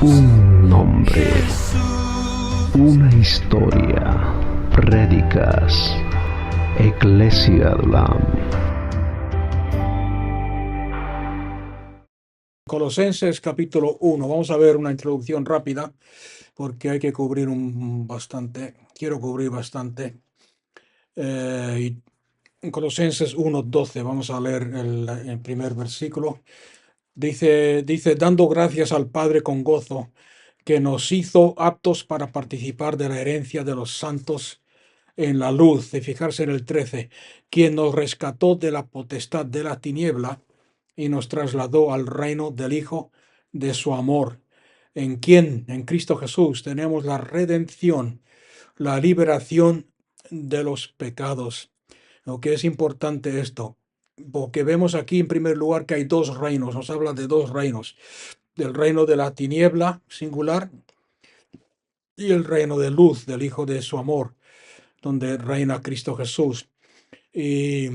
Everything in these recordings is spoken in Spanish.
Un nombre, una historia, prédicas, Eclesia Dulam. Colosenses capítulo 1. Vamos a ver una introducción rápida porque hay que cubrir bastante. Quiero cubrir bastante. En Colosenses 1:12 vamos a leer el primer versículo. Dice, dando gracias al Padre con gozo, que nos hizo aptos para participar de la herencia de los santos en la luz. De fijarse en el 13, quien nos rescató de la potestad de la tiniebla y nos trasladó al reino del Hijo de su amor, en quien, en Cristo Jesús, tenemos la redención, la liberación de los pecados. Aunque es importante esto, porque vemos aquí en primer lugar que hay dos reinos, nos habla de dos reinos, del reino de la tiniebla singular y el reino de luz del Hijo de su amor, donde reina Cristo Jesús. Y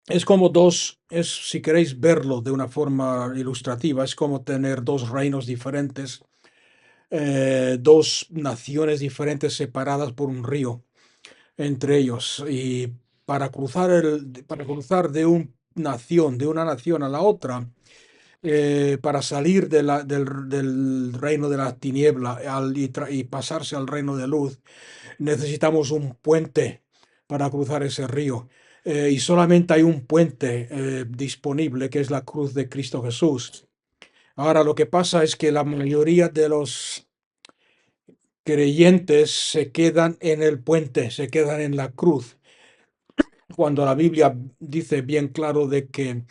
es como si queréis verlo de una forma ilustrativa, es como tener dos reinos diferentes, dos naciones diferentes separadas por un río entre ellos. Y para cruzar de una nación a la otra, para salir del reino de la tiniebla y pasarse al reino de luz, necesitamos un puente para cruzar ese río. Y solamente hay un puente disponible, que es la cruz de Cristo Jesús. Ahora, lo que pasa es que la mayoría de los creyentes se quedan en el puente, se quedan en la cruz, cuando la Biblia dice bien claro de que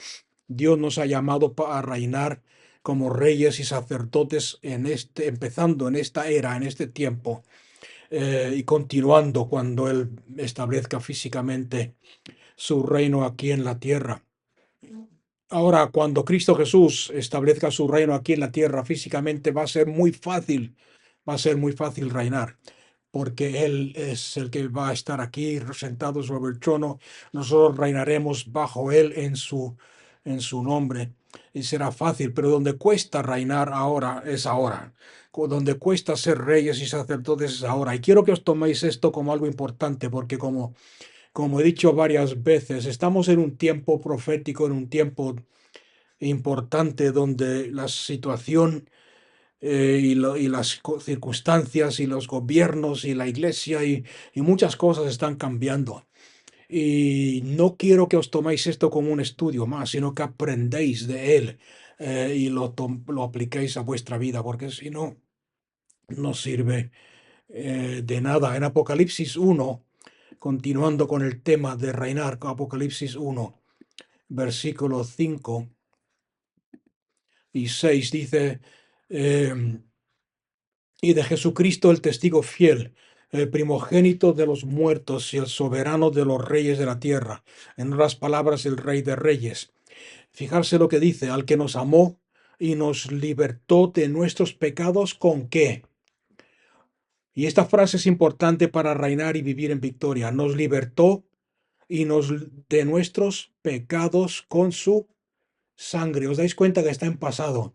Dios nos ha llamado a reinar como reyes y sacerdotes empezando en esta era, en este tiempo, y continuando cuando Él establezca físicamente su reino aquí en la tierra. Ahora, cuando Cristo Jesús establezca su reino aquí en la tierra físicamente, va a ser muy fácil reinar, porque Él es el que va a estar aquí sentado sobre el trono. Nosotros reinaremos bajo Él en su nombre, y será fácil, pero donde cuesta reinar ahora es ahora. Donde cuesta ser reyes y sacerdotes es ahora. Y quiero que os toméis esto como algo importante, porque como he dicho varias veces, estamos en un tiempo profético, en un tiempo importante donde la situación y las circunstancias y los gobiernos y la iglesia y muchas cosas están cambiando. Y no quiero que os toméis esto como un estudio más, sino que aprendéis de él, y lo apliquéis a vuestra vida, porque si no, no sirve de nada. En Apocalipsis 1, continuando con el tema de reinar, Apocalipsis 1, versículos 5 y 6 dice, eh, y de Jesucristo el testigo fiel, el primogénito de los muertos y el soberano de los reyes de la tierra. En otras palabras, el Rey de Reyes. Fijarse lo que dice, al que nos amó y nos libertó de nuestros pecados, ¿con qué? Y esta frase es importante para reinar y vivir en victoria. Nos libertó de nuestros pecados con su sangre. ¿Os dais cuenta que está en pasado?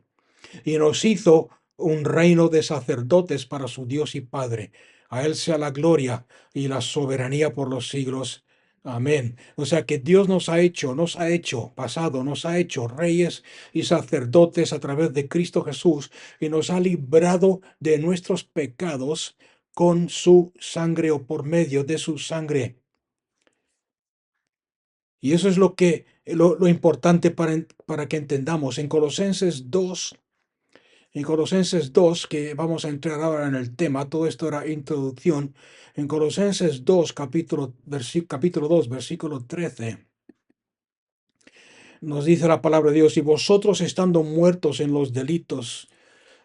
Y nos hizo un reino de sacerdotes para su Dios y Padre. A Él sea la gloria y la soberanía por los siglos. Amén. O sea que Dios nos ha hecho pasado, nos ha hecho reyes y sacerdotes a través de Cristo Jesús, y nos ha librado de nuestros pecados con su sangre, o por medio de su sangre. Y eso es lo importante para que entendamos. En Colosenses 2, que vamos a entrar ahora en el tema, todo esto era introducción. En Colosenses 2, capítulo 2, versículo 13, nos dice la palabra de Dios: y vosotros, estando muertos en los delitos,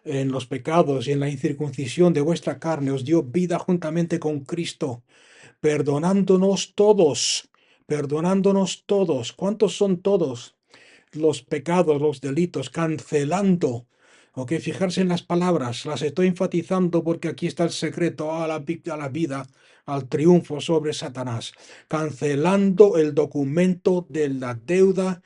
en los pecados y en la incircuncisión de vuestra carne, os dio vida juntamente con Cristo, perdonándonos todos, perdonándonos todos. ¿Cuántos son todos? Los pecados, los delitos, cancelando. Ok, fijarse en las palabras, las estoy enfatizando porque aquí está el secreto a la vida, al triunfo sobre Satanás. Cancelando el documento de la deuda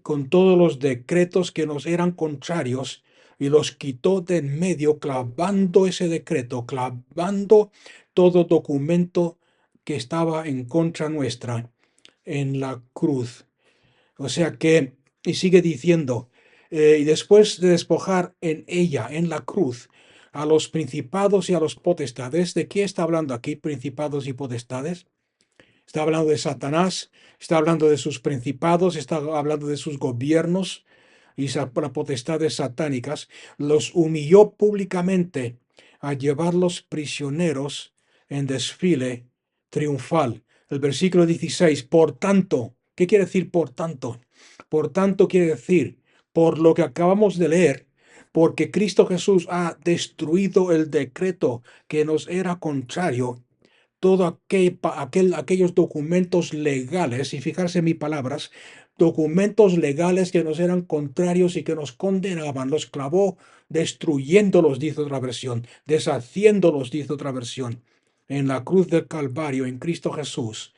con todos los decretos que nos eran contrarios, y los quitó de en medio, clavando ese decreto, clavando todo documento que estaba en contra nuestra en la cruz. O sea que, y sigue diciendo, y después de despojar en ella, en la cruz, a los principados y a los potestades. ¿De qué está hablando aquí, principados y potestades? Está hablando de Satanás, está hablando de sus principados, está hablando de sus gobiernos y potestades satánicas. Los humilló públicamente a llevarlos prisioneros en desfile triunfal. El versículo 16, por tanto, ¿qué quiere decir por tanto? Por tanto quiere decir, por lo que acabamos de leer, porque Cristo Jesús ha destruido el decreto que nos era contrario, todo aquellos documentos legales, y fijarse en mis palabras, documentos legales que nos eran contrarios y que nos condenaban, los clavó destruyéndolos, dice otra versión, deshaciéndolos, dice otra versión, en la cruz del Calvario, en Cristo Jesús.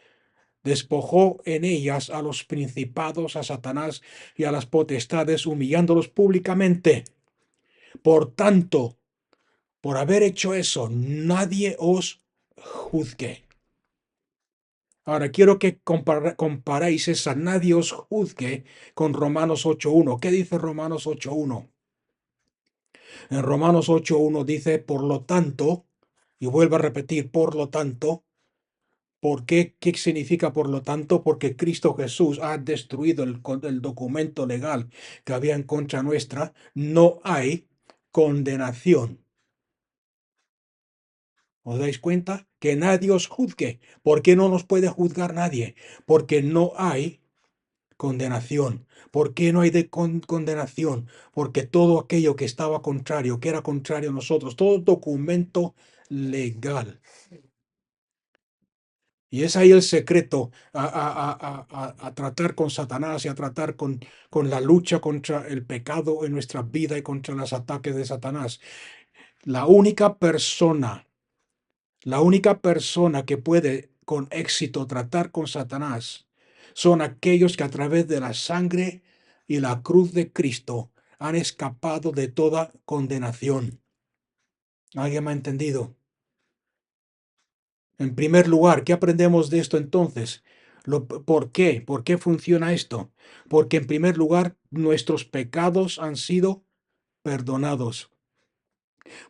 Despojó en ellas a los principados, a Satanás y a las potestades, humillándolos públicamente. Por tanto, por haber hecho eso, nadie os juzgue. Ahora quiero que comparéis esa nadie os juzgue con Romanos 8.1. ¿Qué dice Romanos 8.1? En Romanos 8.1 dice, por lo tanto, y vuelvo a repetir, por lo tanto, ¿por qué? ¿Qué significa por lo tanto? Porque Cristo Jesús ha destruido el documento legal que había en contra nuestra. No hay condenación. ¿Os dais cuenta? Que nadie os juzgue. ¿Por qué no nos puede juzgar nadie? Porque no hay condenación. ¿Por qué no hay condenación? Porque todo aquello que estaba contrario, que era contrario a nosotros, todo documento legal. Y es ahí el secreto a tratar con Satanás y a tratar con la lucha contra el pecado en nuestra vida y contra los ataques de Satanás. La única persona que puede con éxito tratar con Satanás son aquellos que a través de la sangre y la cruz de Cristo han escapado de toda condenación. ¿Alguien me ha entendido? En primer lugar, ¿qué aprendemos de esto entonces? ¿Por qué? ¿Por qué funciona esto? Porque en primer lugar, nuestros pecados han sido perdonados.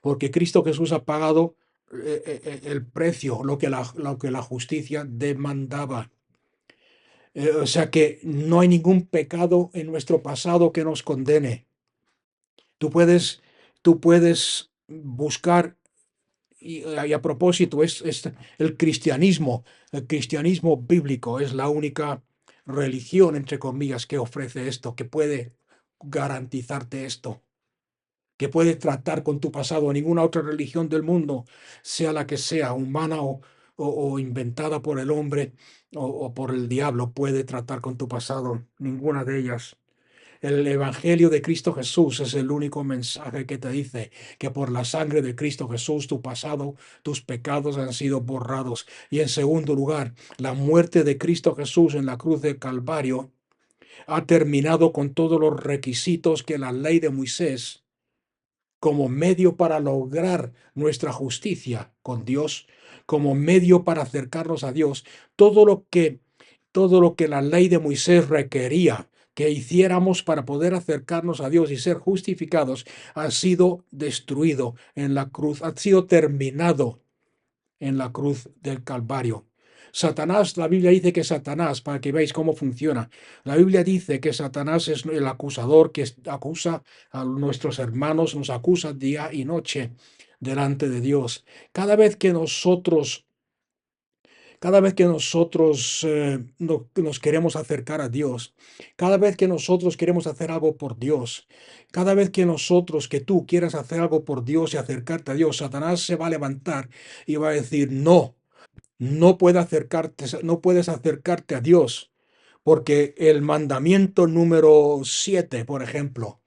Porque Cristo Jesús ha pagado el precio, lo que la justicia demandaba. O sea que no hay ningún pecado en nuestro pasado que nos condene. Tú puedes buscar, y a propósito, es el cristianismo bíblico es la única religión, entre comillas, que ofrece esto, que puede garantizarte esto, que puede tratar con tu pasado. Ninguna otra religión del mundo, sea la que sea, humana o inventada por el hombre o por el diablo, puede tratar con tu pasado. Ninguna de ellas. El Evangelio de Cristo Jesús es el único mensaje que te dice que por la sangre de Cristo Jesús tu pasado, tus pecados han sido borrados. Y en segundo lugar, la muerte de Cristo Jesús en la cruz del Calvario ha terminado con todos los requisitos que la ley de Moisés, como medio para lograr nuestra justicia con Dios, como medio para acercarnos a Dios, todo lo que la ley de Moisés requería que hiciéramos para poder acercarnos a Dios y ser justificados, ha sido destruido en la cruz, ha sido terminado en la cruz del Calvario. Satanás, la Biblia dice que Satanás, para que veáis cómo funciona, la Biblia dice que Satanás es el acusador que acusa a nuestros hermanos, nos acusa día y noche delante de Dios. Cada vez que nosotros nos queremos acercar a Dios, cada vez que nosotros queremos hacer algo por Dios, cada vez que tú quieras hacer algo por Dios y acercarte a Dios, Satanás se va a levantar y va a decir, no, no puedes acercarte a Dios, porque el mandamiento número 7, por ejemplo,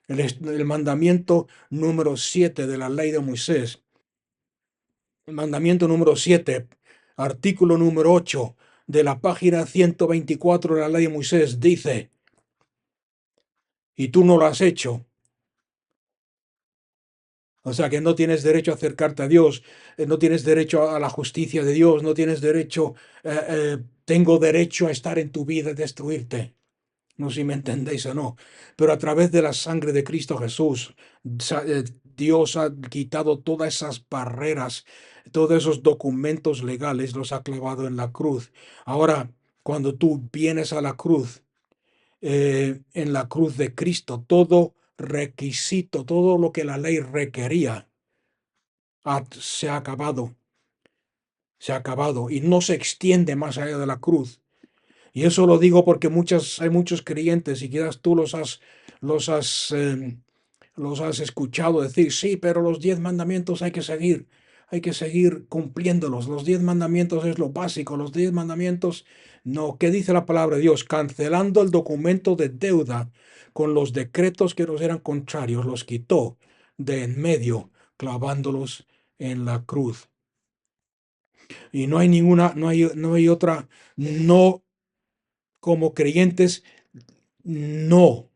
el mandamiento número 7 de la ley de Moisés, el mandamiento número 7, artículo número 8 de la página 124 de la ley de Moisés dice, y tú no lo has hecho, O sea que no tienes derecho a acercarte a Dios, no tienes derecho a la justicia de Dios, no tienes derecho, tengo derecho a estar en tu vida y destruirte. No sé si me entendéis o no, pero a través de la sangre de Cristo Jesús, Dios ha quitado todas esas barreras, todos esos documentos legales, los ha clavado en la cruz. Ahora, cuando tú vienes a la cruz, en la cruz de Cristo, todo requisito, todo lo que la ley requería, se ha acabado y no se extiende más allá de la cruz. Y eso lo digo porque hay muchos creyentes, y quizás tú los has, los has escuchado decir, sí, pero los 10 mandamientos hay que seguir cumpliéndolos. Los 10 mandamientos es lo básico, los 10 mandamientos, no, ¿qué dice la palabra de Dios? Cancelando el documento de deuda con los decretos que nos eran contrarios, los quitó de en medio, clavándolos en la cruz. Y no hay ninguna, no hay otra, no, como creyentes, no.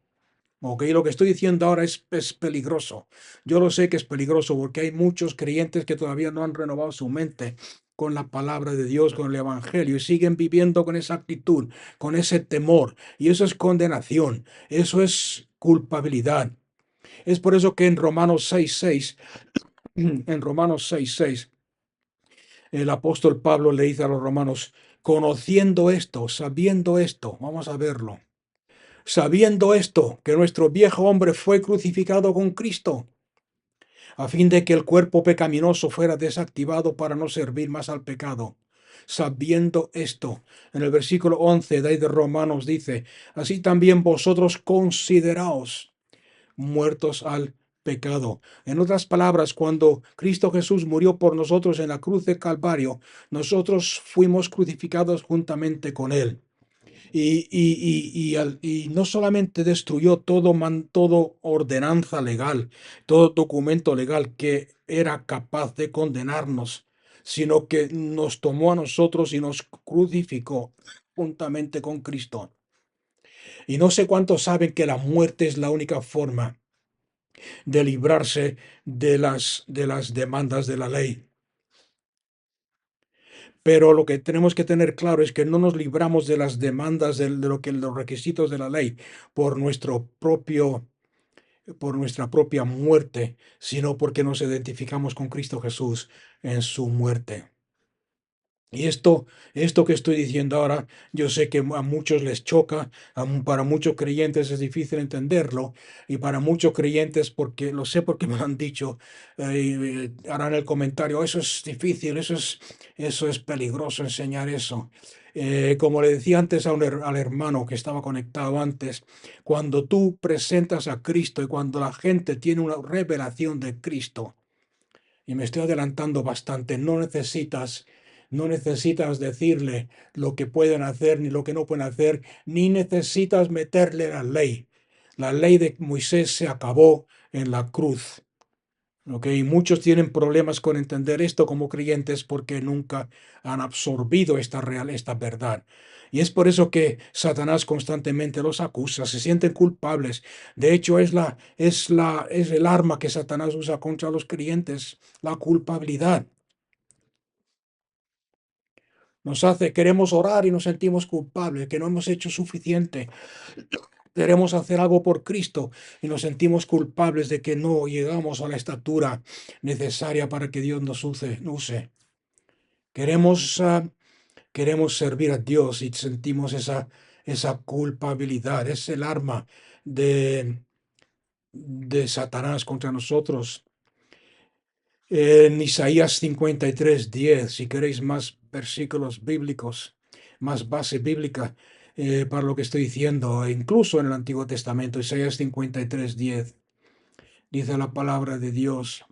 Ok, lo que estoy diciendo ahora es peligroso. Yo lo sé que es peligroso porque hay muchos creyentes que todavía no han renovado su mente con la palabra de Dios, con el Evangelio, y siguen viviendo con esa actitud, con ese temor. Y eso es condenación, eso es culpabilidad. Es por eso que en Romanos 6:6, en Romanos 6:6, el apóstol Pablo le dice a los romanos, conociendo esto, sabiendo esto, vamos a verlo. Sabiendo esto, que nuestro viejo hombre fue crucificado con Cristo, a fin de que el cuerpo pecaminoso fuera desactivado para no servir más al pecado. Sabiendo esto, en el versículo 11 de ahí de Romanos dice, así también vosotros consideraos muertos al pecado. En otras palabras, cuando Cristo Jesús murió por nosotros en la cruz de Calvario, nosotros fuimos crucificados juntamente con Él. Y no solamente destruyó todo ordenanza legal, todo documento legal que era capaz de condenarnos, sino que nos tomó a nosotros y nos crucificó juntamente con Cristo. Y no sé cuántos saben que la muerte es la única forma de librarse de las demandas de la ley. Pero lo que tenemos que tener claro es que no nos libramos de las demandas los requisitos de la ley por por nuestra propia muerte, sino porque nos identificamos con Cristo Jesús en su muerte. Y esto que estoy diciendo ahora, yo sé que a muchos les choca, para muchos creyentes es difícil entenderlo, y para muchos creyentes, porque lo sé porque me lo han dicho, harán el comentario, eso es difícil, eso es peligroso enseñar eso. Como le decía antes al hermano que estaba conectado antes, cuando tú presentas a Cristo y cuando la gente tiene una revelación de Cristo, y me estoy adelantando bastante, no necesitas decirle lo que pueden hacer ni lo que no pueden hacer, ni necesitas meterle la ley. La ley de Moisés se acabó en la cruz. ¿Ok? Muchos tienen problemas con entender esto como creyentes porque nunca han absorbido esta verdad. Y es por eso que Satanás constantemente los acusa, se sienten culpables. De hecho, es el arma que Satanás usa contra los creyentes, la culpabilidad. Queremos orar y nos sentimos culpables, que no hemos hecho suficiente. Queremos hacer algo por Cristo y nos sentimos culpables de que no llegamos a la estatura necesaria para que Dios nos use. Queremos, queremos servir a Dios y sentimos esa culpabilidad. Es el arma de Satanás contra nosotros. En Isaías 53:10, si queréis más versículos bíblicos, más base bíblica para lo que estoy diciendo, e incluso en el Antiguo Testamento, Isaías 53:10, dice la palabra de Dios,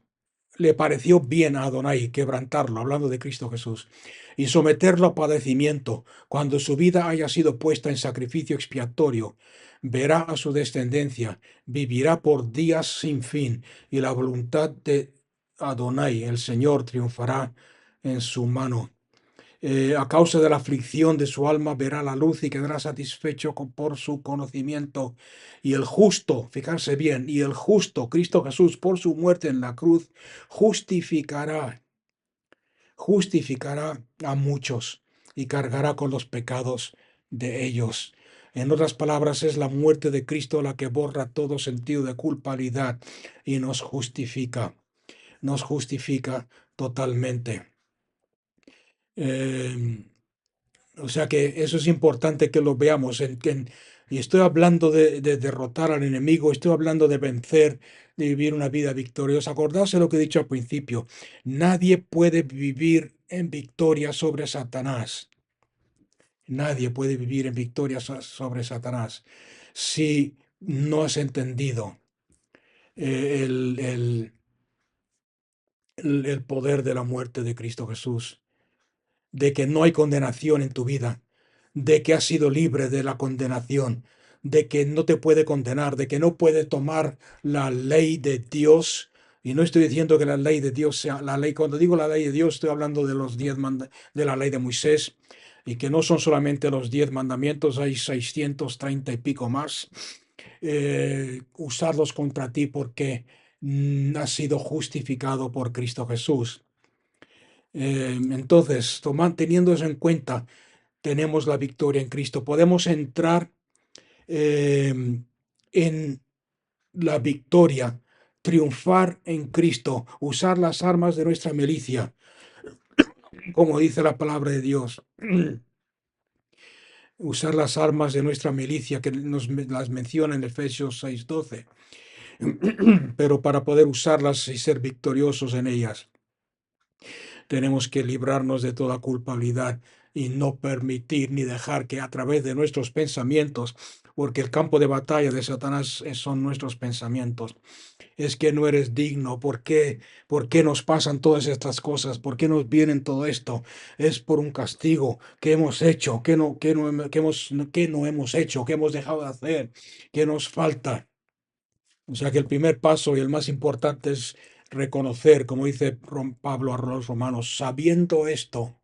le pareció bien a Adonai quebrantarlo, hablando de Cristo Jesús, y someterlo a padecimiento, cuando su vida haya sido puesta en sacrificio expiatorio. Verá a su descendencia, vivirá por días sin fin, y la voluntad de Adonai, el Señor, triunfará en su mano. A causa de la aflicción de su alma verá la luz y quedará satisfecho por su conocimiento. Y el justo, fijarse bien, y el justo, Cristo Jesús, por su muerte en la cruz, justificará, justificará a muchos y cargará con los pecados de ellos. En otras palabras, es la muerte de Cristo la que borra todo sentido de culpabilidad y nos justifica totalmente. Eh, o sea que eso es importante que lo veamos. Y estoy hablando de derrotar al enemigo, estoy hablando de vencer, de vivir una vida victoriosa. Acordaos de lo que he dicho al principio. Nadie puede vivir en victoria sobre Satanás. Nadie puede vivir en victoria sobre Satanás si no has entendido el, el poder de la muerte de Cristo Jesús, de que no hay condenación en tu vida, de que has sido libre de la condenación, de que no te puede condenar, de que no puede tomar la ley de Dios. Y no estoy diciendo que la ley de Dios sea la ley. Cuando digo la ley de Dios, estoy hablando de los 10 de la ley de Moisés, y que no son solamente los 10 mandamientos, hay 630 y pico más. Usarlos contra ti porque has sido justificado por Cristo Jesús. Entonces, teniendo eso en cuenta, tenemos la victoria en Cristo. Podemos entrar en la victoria, triunfar en Cristo, usar las armas de nuestra milicia, como dice la palabra de Dios. Usar las armas de nuestra milicia, que las menciona en Efesios 6:12. Pero para poder usarlas y ser victoriosos en ellas, tenemos que librarnos de toda culpabilidad y no permitir ni dejar que a través de nuestros pensamientos, porque el campo de batalla de Satanás son nuestros pensamientos. Es que no eres digno. ¿Por qué nos pasan todas estas cosas? ¿Por qué nos vienen todo esto? Es por un castigo que hemos hecho, que no hemos hecho, que hemos dejado de hacer, que nos falta. O sea que el primer paso y el más importante es reconocer, como dice Pablo a los romanos, sabiendo esto,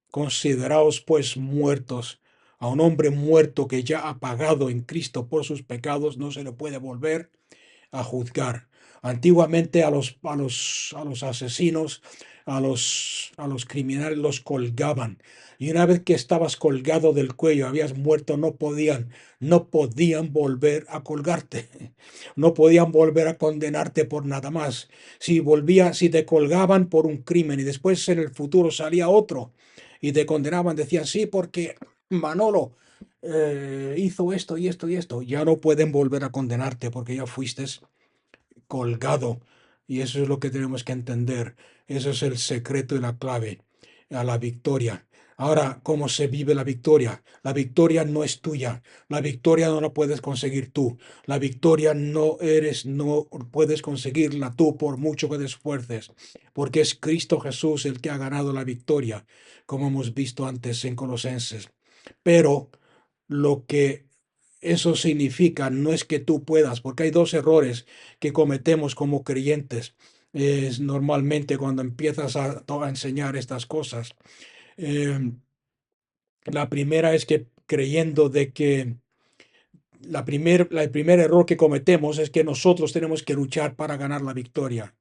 consideraos pues muertos. A un hombre muerto que ya ha pagado en Cristo por sus pecados no se le puede volver a juzgar. Antiguamente a los asesinos, a los criminales los colgaban. Y una vez que estabas colgado del cuello, habías muerto, no podían volver a colgarte. No podían volver a condenarte por nada más. Si te colgaban por un crimen y después en el futuro salía otro y te condenaban, decían, sí, porque Manolo hizo esto y esto y esto, ya no pueden volver a condenarte porque ya fuiste colgado. Y eso es lo que tenemos que entender. Eso es el secreto y la clave a la victoria. Ahora, ¿cómo se vive la victoria? La victoria no es tuya. La victoria no la puedes conseguir tú. La victoria no puedes conseguirla tú por mucho que te esfuerces, porque es Cristo Jesús el que ha ganado la victoria, como hemos visto antes en Colosenses. Pero lo que eso significa no es que tú puedas, porque hay dos errores que cometemos como creyentes. Es normalmente cuando empiezas a enseñar estas cosas. Eh, la primera es que creyendo de que el primer error que cometemos es que nosotros tenemos que luchar para ganar la victoria.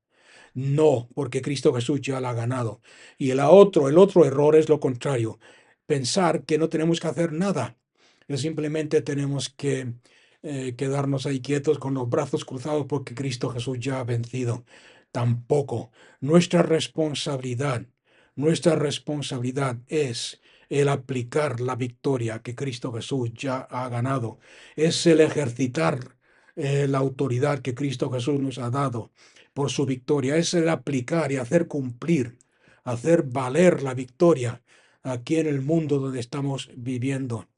No, porque Cristo Jesús ya la ha ganado. Y el otro error es lo contrario, pensar que no tenemos que hacer nada, que simplemente tenemos que quedarnos ahí quietos con los brazos cruzados porque Cristo Jesús ya ha vencido. Tampoco. Nuestra responsabilidad es el aplicar la victoria que Cristo Jesús ya ha ganado. Es el ejercitar la autoridad que Cristo Jesús nos ha dado por su victoria, es el aplicar y hacer cumplir, hacer valer la victoria aquí en el mundo donde estamos viviendo.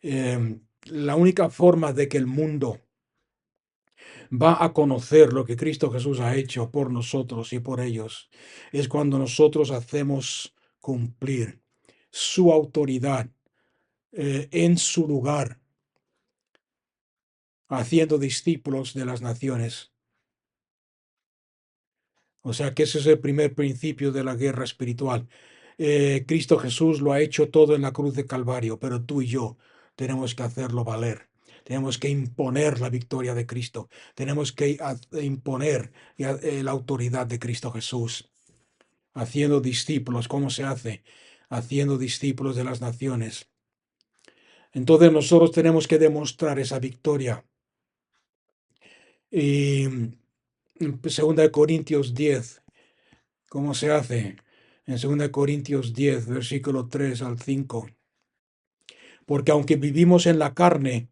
La única forma de que el mundo va a conocer lo que Cristo Jesús ha hecho por nosotros y por ellos es cuando nosotros hacemos cumplir su autoridad en su lugar, haciendo discípulos de las naciones. O sea que ese es el primer principio de la guerra espiritual. Cristo Jesús lo ha hecho todo en la cruz de Calvario, pero tú y yo tenemos que hacerlo valer. Tenemos que imponer la victoria de Cristo. Tenemos que imponer la autoridad de Cristo Jesús, haciendo discípulos. ¿Cómo se hace? Haciendo discípulos de las naciones. Entonces nosotros tenemos que demostrar esa victoria. Y en 2 Corintios 10, ¿cómo se hace? En 2 Corintios 10, versículo 3 al 5. Porque aunque vivimos en la carne,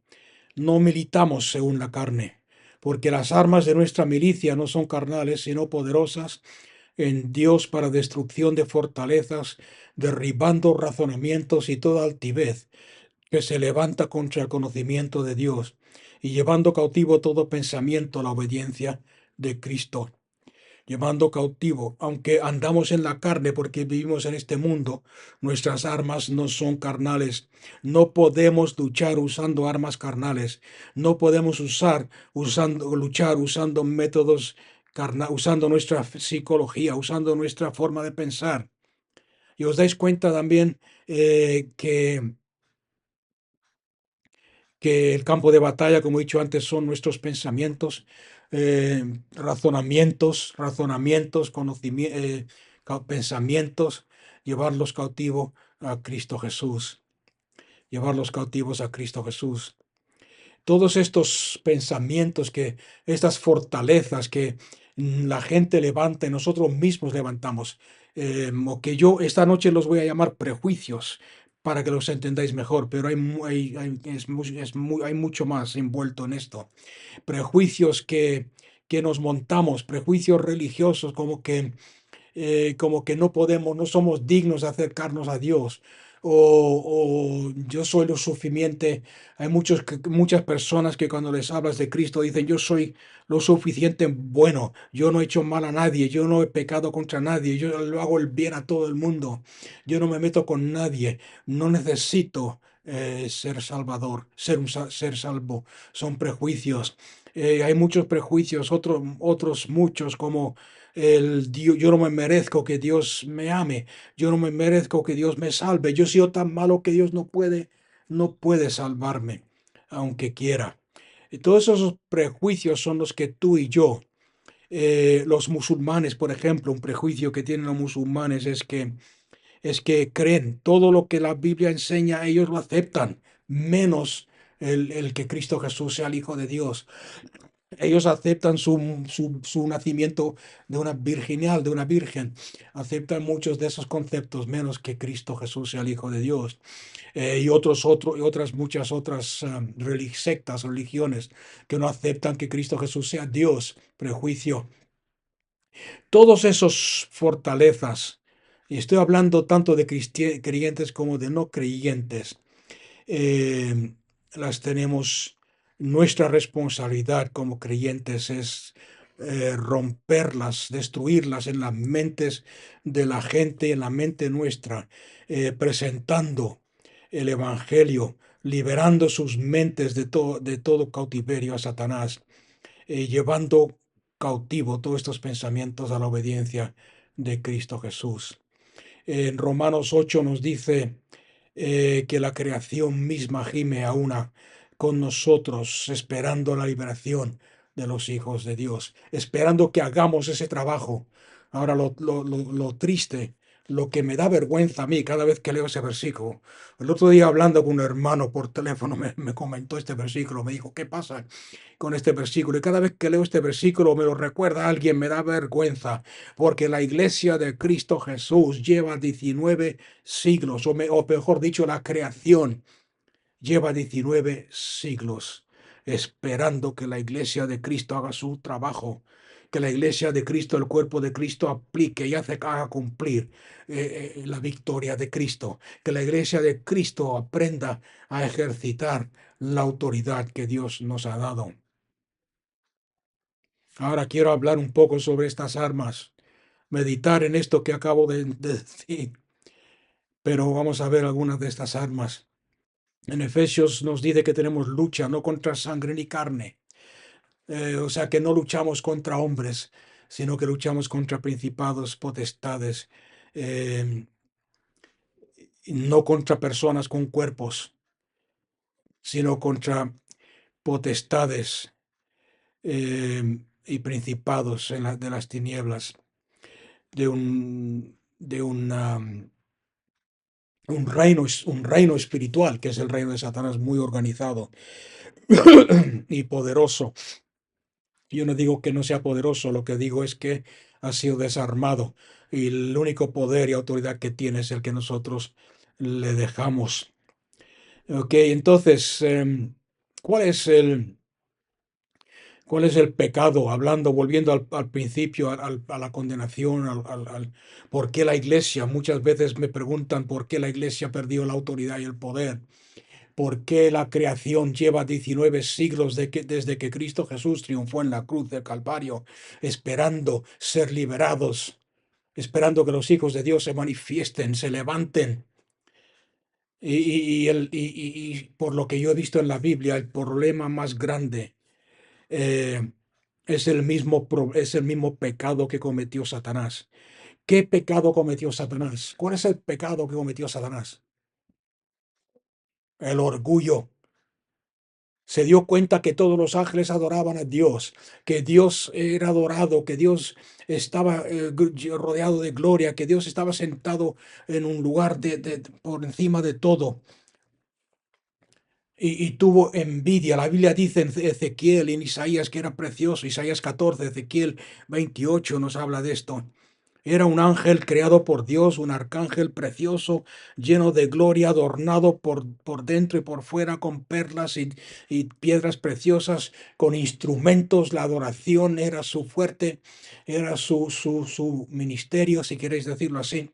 no militamos según la carne, porque las armas de nuestra milicia no son carnales, sino poderosas en Dios para destrucción de fortalezas, derribando razonamientos y toda altivez que se levanta contra el conocimiento de Dios, y llevando cautivo todo pensamiento a la obediencia de Cristo. Llevando cautivo, aunque andamos en la carne porque vivimos en este mundo, nuestras armas no son carnales. No podemos luchar usando armas carnales. No podemos luchar usando métodos usando nuestra psicología, usando nuestra forma de pensar. Y os dais cuenta también que el campo de batalla, como he dicho antes, son nuestros pensamientos, razonamientos, pensamientos, llevarlos cautivos a Cristo Jesús, llevarlos cautivos a Cristo Jesús. Todos estos pensamientos, estas fortalezas que la gente levanta y nosotros mismos levantamos, o que yo esta noche los voy a llamar prejuicios para que los entendáis mejor, pero hay mucho más envuelto en esto. Prejuicios que nos montamos, prejuicios religiosos como que no podemos, no somos dignos de acercarnos a Dios, o yo soy lo suficiente. Hay muchas personas que cuando les hablas de Cristo dicen, yo soy lo suficiente bueno, yo no he hecho mal a nadie, yo no he pecado contra nadie, yo lo hago el bien a todo el mundo, yo no me meto con nadie, no necesito ser salvador, ser salvo. Son prejuicios. Hay muchos prejuicios, otros muchos como yo no me merezco que Dios me ame, yo no me merezco que Dios me salve, yo he sido tan malo que Dios no puede salvarme, aunque quiera. Y todos esos prejuicios son los que tú y yo, los musulmanes, por ejemplo, un prejuicio que tienen los musulmanes es que creen todo lo que la Biblia enseña, ellos lo aceptan, menos el que Cristo Jesús sea el Hijo de Dios. Ellos aceptan su nacimiento de una virginal, de una virgen. Aceptan muchos de esos conceptos, menos que Cristo Jesús sea el Hijo de Dios. Y muchas otras sectas, religiones, que no aceptan que Cristo Jesús sea Dios. Prejuicio. Todos esos fortalezas, y estoy hablando tanto de creyentes como de no creyentes, eh, las tenemos. Nuestra responsabilidad como creyentes es romperlas, destruirlas en las mentes de la gente, en la mente nuestra, presentando el Evangelio, liberando sus mentes de todo cautiverio a Satanás, llevando cautivo todos estos pensamientos a la obediencia de Cristo Jesús. En Romanos 8 nos dice que la creación misma gime a una con nosotros, esperando la liberación de los hijos de Dios, esperando que hagamos ese trabajo. Ahora lo triste, lo que me da vergüenza a mí cada vez que leo ese versículo. El otro día hablando con un hermano por teléfono me comentó este versículo, me dijo, ¿qué pasa con este versículo? Y cada vez que leo este versículo me lo recuerda a alguien, me da vergüenza, porque la iglesia de Cristo Jesús lleva 19 siglos, o mejor dicho, la creación lleva 19 siglos esperando que la iglesia de Cristo haga su trabajo, que la iglesia de Cristo, el cuerpo de Cristo, aplique y haga cumplir la victoria de Cristo, que la iglesia de Cristo aprenda a ejercitar la autoridad que Dios nos ha dado. Ahora quiero hablar un poco sobre estas armas, meditar en esto que acabo de decir, pero vamos a ver algunas de estas armas. En Efesios nos dice que tenemos lucha no contra sangre ni carne, o sea que no luchamos contra hombres, sino que luchamos contra principados, potestades, eh, no contra personas con cuerpos, sino contra potestades y principados de las tinieblas, un reino espiritual, que es el reino de Satanás, muy organizado y poderoso. Yo no digo que no sea poderoso, lo que digo es que ha sido desarmado y el único poder y autoridad que tiene es el que nosotros le dejamos. Ok, entonces, ¿cuál es el, ¿cuál es el pecado? Hablando, volviendo al principio, a la condenación, por qué la iglesia, muchas veces me preguntan por qué la iglesia perdió la autoridad y el poder. ¿Por qué la creación lleva 19 siglos desde que Cristo Jesús triunfó en la cruz del Calvario, esperando ser liberados, esperando que los hijos de Dios se manifiesten, se levanten? Y por lo que yo he visto en la Biblia, el problema más grande eh, es el mismo pecado que cometió Satanás. ¿Qué pecado cometió Satanás? ¿Cuál es el pecado que cometió Satanás? El orgullo. Se dio cuenta que todos los ángeles adoraban a Dios, que Dios era adorado, que Dios estaba rodeado de gloria, que Dios estaba sentado en un lugar por encima de todo. Y tuvo envidia. La Biblia dice en Ezequiel, en Isaías, que era precioso. Isaías 14, Ezequiel 28 nos habla de esto. Era un ángel creado por Dios, un arcángel precioso, lleno de gloria, adornado por dentro y por fuera con perlas y piedras preciosas, con instrumentos. La adoración era su fuerte, era su ministerio, si queréis decirlo así.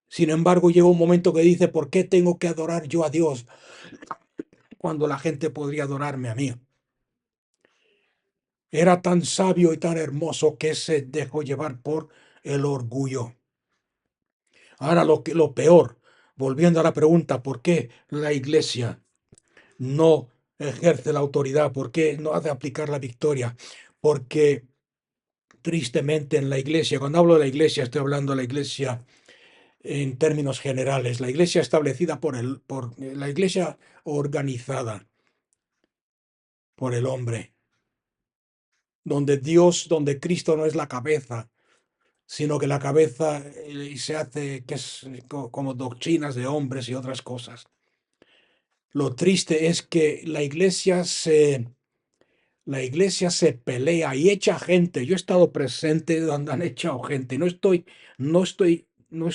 Sin embargo, llega un momento que dice, ¿por qué tengo que adorar yo a Dios cuando la gente podría adorarme a mí? Era tan sabio y tan hermoso que se dejó llevar por el orgullo. Ahora lo peor, volviendo a la pregunta, ¿por qué la iglesia no ejerce la autoridad? ¿Por qué no hace aplicar la victoria? Porque tristemente en la iglesia, cuando hablo de la iglesia, estoy hablando de la iglesia en términos generales, la iglesia establecida por la iglesia organizada por el hombre, donde Dios, donde Cristo no es la cabeza, sino que la cabeza se hace, que es como doctrinas de hombres y otras cosas. Lo triste es que la iglesia se pelea y echa gente. Yo he estado presente donde han echado gente. No estoy, no estoy, no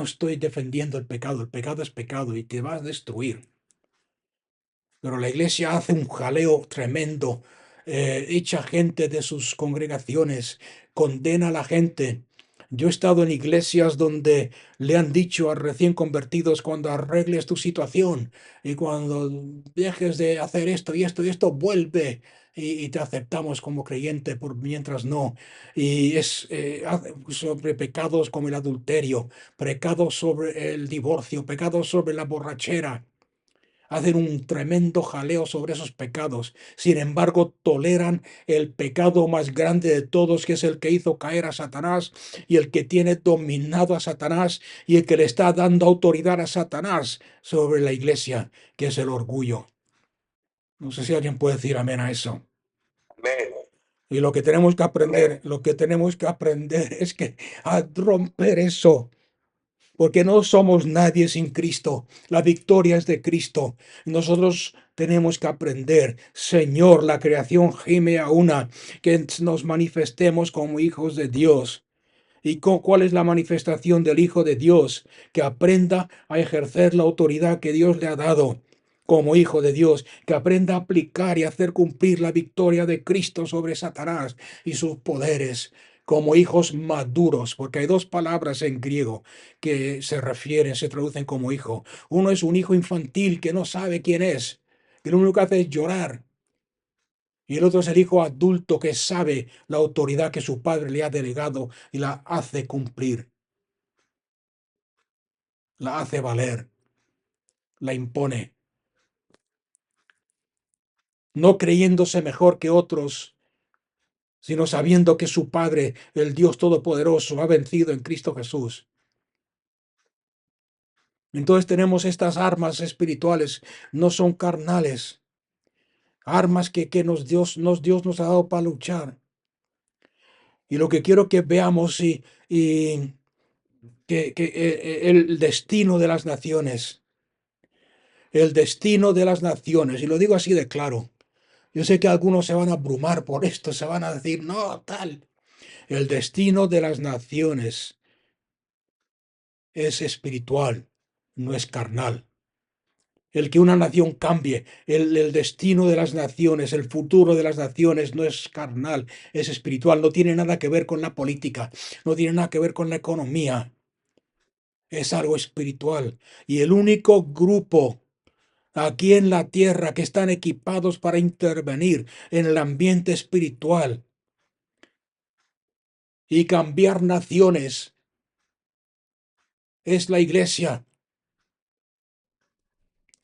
estoy defendiendo el pecado. El pecado es pecado y te va a destruir. Pero la iglesia hace un jaleo tremendo, echa gente de sus congregaciones, condena a la gente. Yo he estado en iglesias donde le han dicho a recién convertidos cuando arregles tu situación y cuando dejes de hacer esto y esto y esto, vuelve y te aceptamos como creyente por mientras no. Y es sobre pecados como el adulterio, pecados sobre el divorcio, pecados sobre la borrachera. Hacen un tremendo jaleo sobre esos pecados. Sin embargo, toleran el pecado más grande de todos, que es el que hizo caer a Satanás y el que tiene dominado a Satanás y el que le está dando autoridad a Satanás sobre la iglesia, que es el orgullo. No sé si alguien puede decir amén a eso. Amén. Y lo que tenemos que aprender es que a romper eso, porque no somos nadie sin Cristo. La victoria es de Cristo. Nosotros tenemos que aprender, Señor, la creación gime a una, que nos manifestemos como hijos de Dios. ¿Y cuál es la manifestación del Hijo de Dios? Que aprenda a ejercer la autoridad que Dios le ha dado como hijo de Dios, que aprenda a aplicar y hacer cumplir la victoria de Cristo sobre Satanás y sus poderes como hijos maduros, porque hay dos palabras en griego que se traducen como hijo. Uno es un hijo infantil que no sabe quién es, que lo único que hace es llorar. Y el otro es el hijo adulto que sabe la autoridad que su padre le ha delegado y la hace cumplir, la hace valer, la impone, no creyéndose mejor que otros, sino sabiendo que su Padre, el Dios Todopoderoso, ha vencido en Cristo Jesús. Entonces tenemos estas armas espirituales, no son carnales, armas que Dios nos ha dado para luchar. Y lo que quiero que veamos y el destino de las naciones, el destino de las naciones, y lo digo así de claro. Yo sé que algunos se van a abrumar por esto, se van a decir, no, tal. El destino de las naciones es espiritual, no es carnal. El que una nación cambie, el destino de las naciones, el futuro de las naciones no es carnal, es espiritual. No tiene nada que ver con la política, no tiene nada que ver con la economía. Es algo espiritual. Y el único grupo aquí en la tierra que están equipados para intervenir en el ambiente espiritual y cambiar naciones es la iglesia.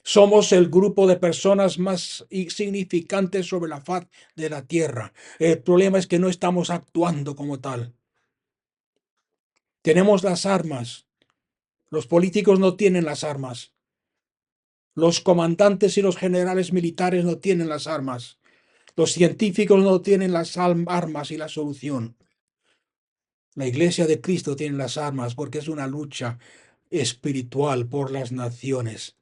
Somos el grupo de personas más insignificantes sobre la faz de la tierra. El problema es que no estamos actuando como tal. Tenemos las armas. Los políticos no tienen las armas. Los comandantes y los generales militares no tienen las armas. Los científicos no tienen las armas y la solución. La iglesia de Cristo tiene las armas porque es una lucha espiritual por las naciones.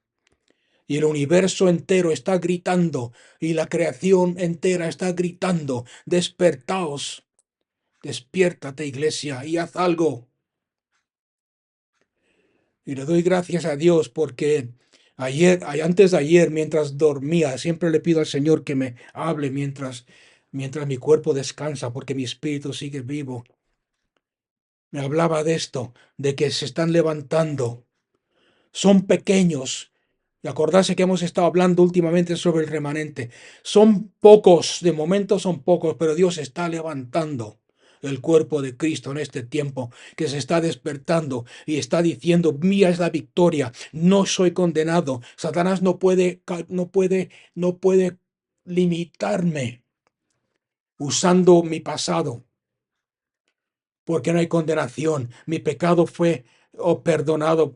Y el universo entero está gritando y la creación entera está gritando, despertaos, despiértate iglesia y haz algo. Y le doy gracias a Dios porque antes de ayer, mientras dormía, siempre le pido al Señor que me hable mientras mi cuerpo descansa porque mi espíritu sigue vivo. Me hablaba de esto, de que se están levantando. Son pequeños. Y acordarse que hemos estado hablando últimamente sobre el remanente. Son pocos, de momento son pocos, pero Dios está levantando el cuerpo de Cristo en este tiempo, que se está despertando y está diciendo, mía es la victoria, no soy condenado. Satanás no puede limitarme usando mi pasado, porque no hay condenación. Mi pecado fue perdonado,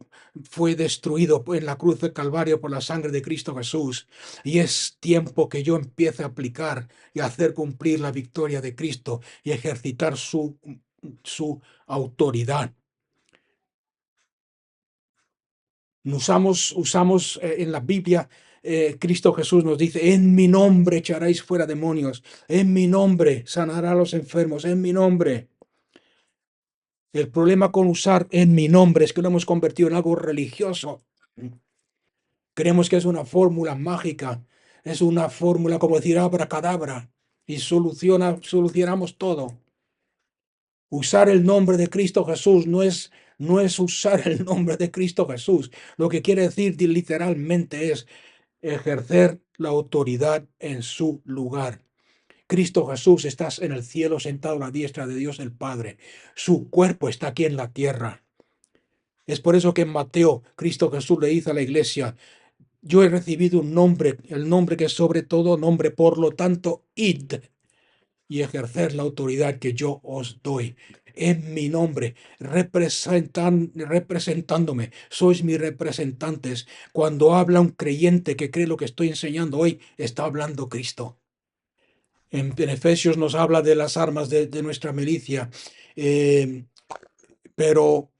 fue destruido en la cruz del Calvario por la sangre de Cristo Jesús. Y es tiempo que yo empiece a aplicar y a hacer cumplir la victoria de Cristo y ejercitar su autoridad. Usamos en la Biblia, Cristo Jesús nos dice, en mi nombre echaréis fuera demonios, en mi nombre sanará a los enfermos, en mi nombre. El problema con usar en mi nombre es que lo hemos convertido en algo religioso. Creemos que es una fórmula mágica, es una fórmula como decir abracadabra y solucionamos todo. Usar el nombre de Cristo Jesús no es usar el nombre de Cristo Jesús. Lo que quiere decir literalmente es ejercer la autoridad en su lugar. Cristo Jesús está en el cielo sentado a la diestra de Dios el Padre. Su cuerpo está aquí en la tierra. Es por eso que en Mateo, Cristo Jesús le dice a la iglesia, yo he recibido un nombre, el nombre que es sobre todo nombre, por lo tanto, id y ejercer la autoridad que yo os doy. En mi nombre, representándome, sois mis representantes. Cuando habla un creyente que cree lo que estoy enseñando hoy, está hablando Cristo. En Efesios nos habla de las armas de nuestra milicia, pero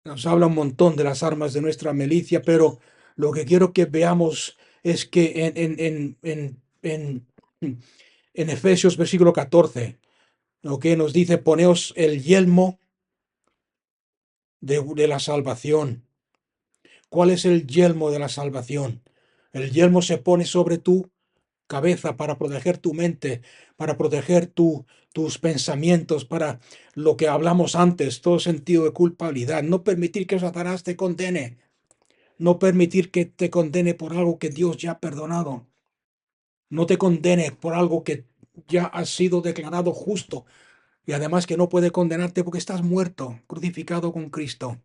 nos habla un montón de las armas de nuestra milicia, pero lo que quiero que veamos es que en Efesios versículo 14, lo que nos dice, poneos el yelmo de la salvación. ¿Cuál es el yelmo de la salvación? El yelmo se pone sobre tu cabeza para proteger tu mente, para proteger tus pensamientos, para lo que hablamos antes, todo sentido de culpabilidad. No permitir que Satanás te condene. No permitir que te condene por algo que Dios ya ha perdonado. No te condene por algo que ya ha sido declarado justo. Y además que no puede condenarte porque estás muerto, crucificado con Cristo.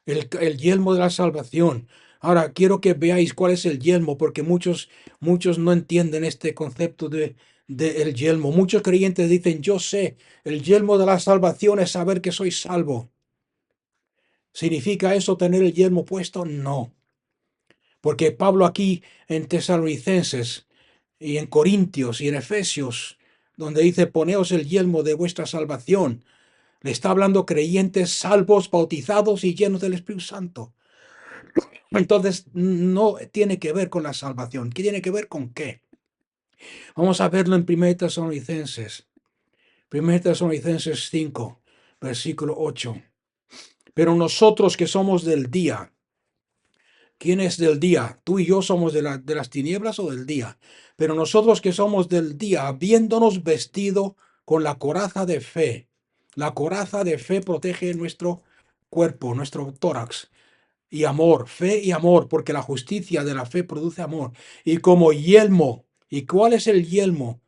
El yelmo de la salvación. Ahora, quiero que veáis cuál es el yelmo, porque muchos no entienden este concepto de el yelmo. Muchos creyentes dicen, yo sé, el yelmo de la salvación es saber que soy salvo. ¿Significa eso tener el yelmo puesto? No. Porque Pablo aquí en Tesalonicenses y en Corintios y en Efesios, donde dice poneos el yelmo de vuestra salvación, le está hablando creyentes salvos, bautizados y llenos del Espíritu Santo. Entonces no tiene que ver con la salvación. ¿Qué tiene que ver con qué? Vamos a verlo en 1 Tesalonicenses. 1 Tesalonicenses 5, versículo 8. Pero nosotros que somos del día, ¿quién es del día? ¿Tú y yo somos de las tinieblas o del día? Pero nosotros que somos del día, habiéndonos vestido con la coraza de fe. La coraza de fe protege nuestro cuerpo, nuestro tórax. Y amor, fe y amor, porque la justicia de la fe produce amor. Y como yelmo, ¿y cuál es el yelmo?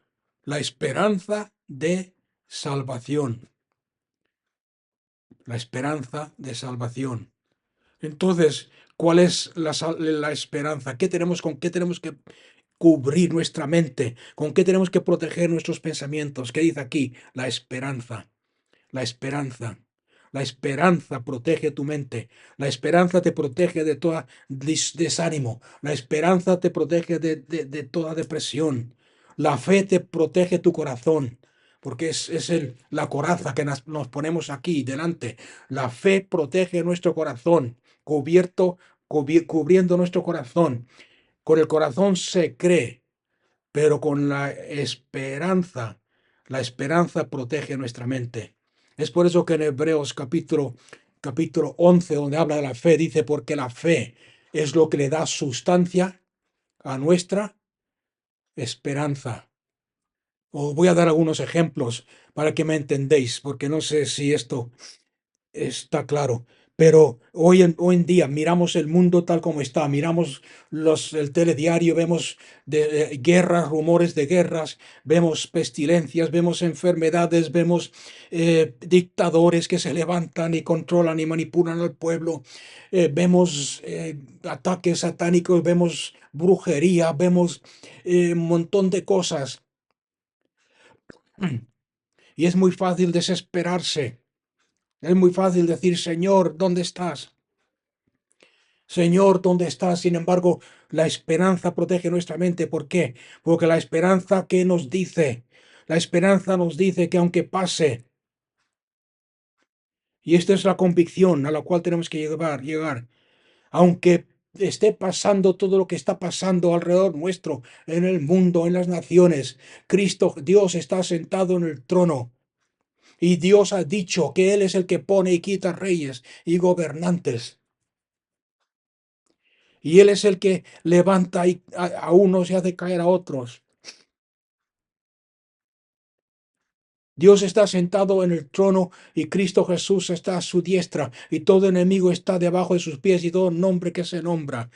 La esperanza de salvación. La esperanza de salvación. Entonces, ¿cuál es la esperanza? ¿Con qué tenemos que cubrir nuestra mente? ¿Con qué tenemos que proteger nuestros pensamientos? ¿Qué dice aquí? La esperanza. La esperanza. La esperanza protege tu mente. La esperanza te protege de todo desánimo. La esperanza te protege de toda depresión. La fe te protege tu corazón. Porque es la coraza que nos ponemos aquí delante. La fe protege nuestro corazón, cubriendo nuestro corazón. Con el corazón se cree, pero con la esperanza protege nuestra mente. Es por eso que en Hebreos capítulo 11, donde habla de la fe, dice, porque la fe es lo que le da sustancia a nuestra esperanza. Os voy a dar algunos ejemplos para que me entendéis, porque no sé si esto está claro, pero hoy en día miramos el mundo tal como está, miramos el telediario, vemos guerras, rumores de guerras, vemos pestilencias, vemos enfermedades, vemos dictadores que se levantan y controlan y manipulan al pueblo, vemos ataques satánicos, vemos brujería, vemos un montón de cosas. Y es muy fácil desesperarse. Es muy fácil decir, Señor, ¿dónde estás? Señor, ¿dónde estás? Sin embargo, la esperanza protege nuestra mente. ¿Por qué? Porque la esperanza, ¿qué nos dice? La esperanza nos dice que aunque pase, y esta es la convicción a la cual tenemos que llegar, aunque esté pasando todo lo que está pasando alrededor nuestro, en el mundo, en las naciones, Cristo, Dios está sentado en el trono. Y Dios ha dicho que Él es el que pone y quita reyes y gobernantes. Y Él es el que levanta a unos y hace caer a otros. Dios está sentado en el trono y Cristo Jesús está a su diestra y todo enemigo está debajo de sus pies y todo nombre que se nombra.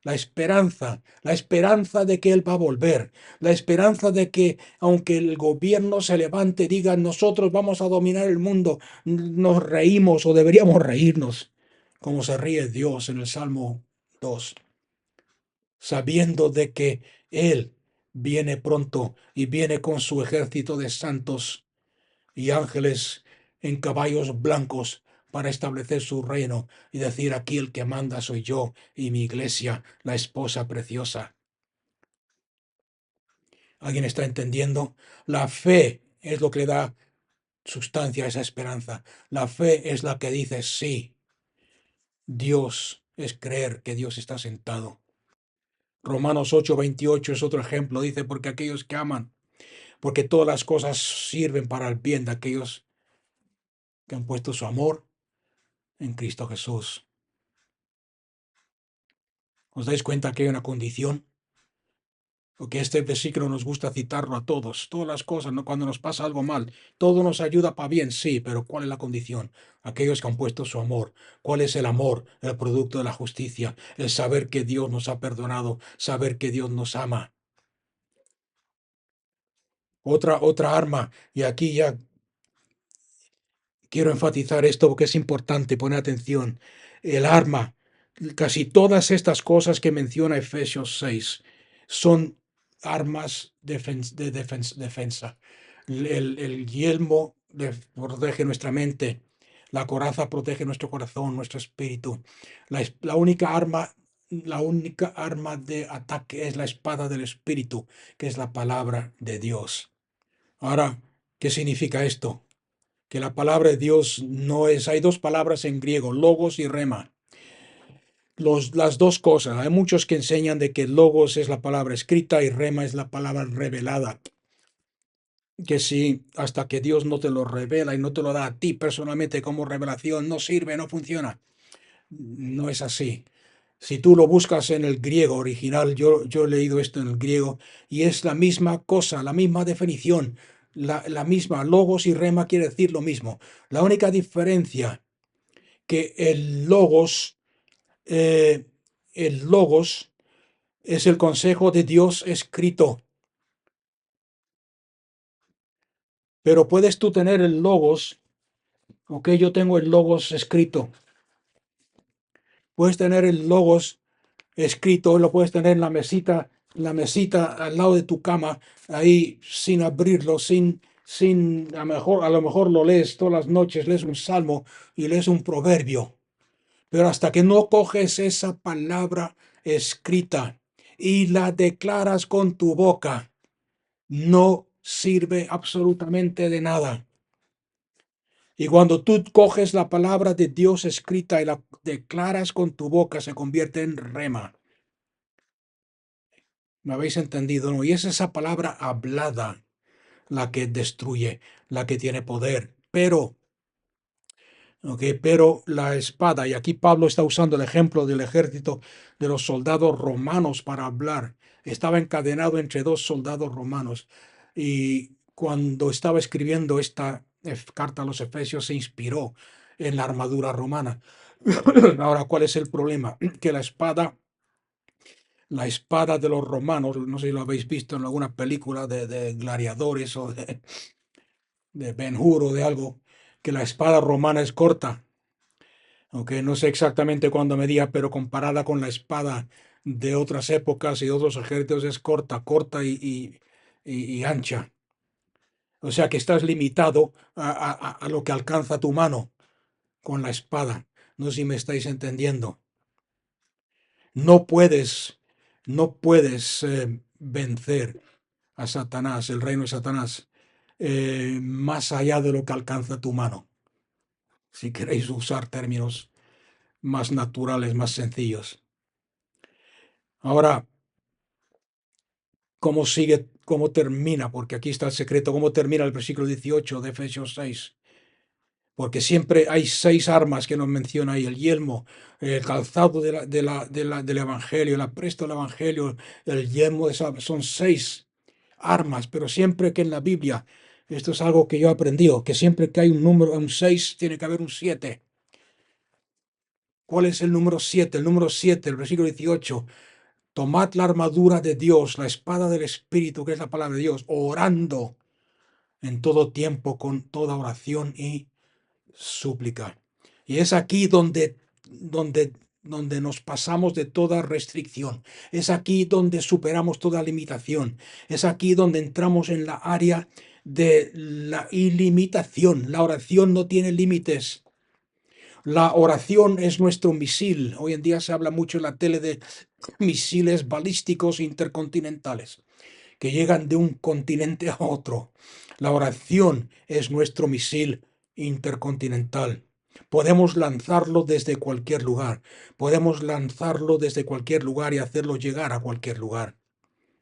La esperanza de que Él va a volver, la esperanza de que aunque el gobierno se levante, diga nosotros vamos a dominar el mundo, nos reímos o deberíamos reírnos, como se ríe Dios en el Salmo 2, sabiendo de que Él viene pronto y viene con su ejército de santos y ángeles en caballos blancos para establecer su reino y decir aquí el que manda soy yo y mi iglesia, la esposa preciosa. ¿Alguien está entendiendo? La fe es lo que le da sustancia a esa esperanza. La fe es la que dice sí. Dios es creer que Dios está sentado. Romanos 8:28 es otro ejemplo. Dice, porque aquellos que aman, porque todas las cosas sirven para el bien de aquellos que han puesto su amor en Cristo Jesús. ¿Os dais cuenta que hay una condición? Porque este versículo nos gusta citarlo a todos. Todas las cosas, ¿no? Cuando nos pasa algo mal, todo nos ayuda para bien, sí, pero ¿cuál es la condición? Aquellos que han puesto su amor. ¿Cuál es el amor? El producto de la justicia. El saber que Dios nos ha perdonado, saber que Dios nos ama. Otra arma, y aquí ya quiero enfatizar esto porque es importante, poner atención. El arma, casi todas estas cosas que menciona Efesios 6 son armas de defensa. El yelmo protege nuestra mente. La coraza protege nuestro corazón, nuestro espíritu. La única arma de ataque es la espada del espíritu, que es la palabra de Dios. Ahora, ¿qué significa esto? Que la palabra de Dios no es, hay dos palabras en griego, logos y rema. Las dos cosas. Hay muchos que enseñan de que logos es la palabra escrita y rema es la palabra revelada. Que si hasta que Dios no te lo revela y no te lo da a ti personalmente como revelación, no sirve, no funciona. No es así. Si tú lo buscas en el griego original, yo he leído esto en el griego y es la misma cosa, la misma definición, la misma. Logos y rema quiere decir lo mismo. La única diferencia que eh, el logos es el consejo de Dios escrito, pero puedes tú tener el logos, ok, yo tengo el logos escrito, puedes tener el logos escrito, lo puedes tener en la mesita al lado de tu cama, ahí sin abrirlo, a lo mejor lo lees todas las noches, lees un salmo y lees un proverbio, pero hasta que no coges esa palabra escrita y la declaras con tu boca, no sirve absolutamente de nada. Y cuando tú coges la palabra de Dios escrita y la declaras con tu boca, se convierte en rema. ¿Me habéis entendido? ¿No? Y es esa palabra hablada la que destruye, la que tiene poder. Pero la espada, y aquí Pablo está usando el ejemplo del ejército de los soldados romanos para hablar. Estaba encadenado entre dos soldados romanos y cuando estaba escribiendo esta carta a los Efesios se inspiró en la armadura romana. Ahora, ¿cuál es el problema? Que la espada de los romanos, no sé si lo habéis visto en alguna película de gladiadores o de Ben-Hur o de algo, que la espada romana es corta. Aunque no sé exactamente cuándo medía, pero comparada con la espada de otras épocas y otros ejércitos es corta y ancha. O sea que estás limitado a lo que alcanza tu mano con la espada. No sé si me estáis entendiendo. No puedes, no puedes vencer a Satanás, el reino de Satanás, más allá de lo que alcanza tu mano. Si queréis usar términos más naturales, más sencillos. Ahora, ¿cómo sigue, cómo termina? Porque aquí está el secreto, ¿cómo termina el versículo 18 de Efesios 6? Porque siempre hay 6 armas que nos menciona ahí, el yelmo, el calzado del Evangelio, el apresto del Evangelio, el yelmo, son 6 armas, pero siempre que en la Biblia, esto es algo que yo he aprendido, que siempre que hay un número, un 6, tiene que haber un 7. ¿Cuál es el número 7? El número 7, el versículo 18. Tomad la armadura de Dios, la espada del Espíritu, que es la palabra de Dios, orando en todo tiempo con toda oración y súplica. Y es aquí donde nos pasamos de toda restricción. Es aquí donde superamos toda limitación. Es aquí donde entramos en la área de la ilimitación. La oración no tiene límites. La oración es nuestro misil. Hoy en día se habla mucho en la tele de misiles balísticos intercontinentales que llegan de un continente a otro. La oración es nuestro misil intercontinental. Podemos lanzarlo desde cualquier lugar. Podemos lanzarlo desde cualquier lugar y hacerlo llegar a cualquier lugar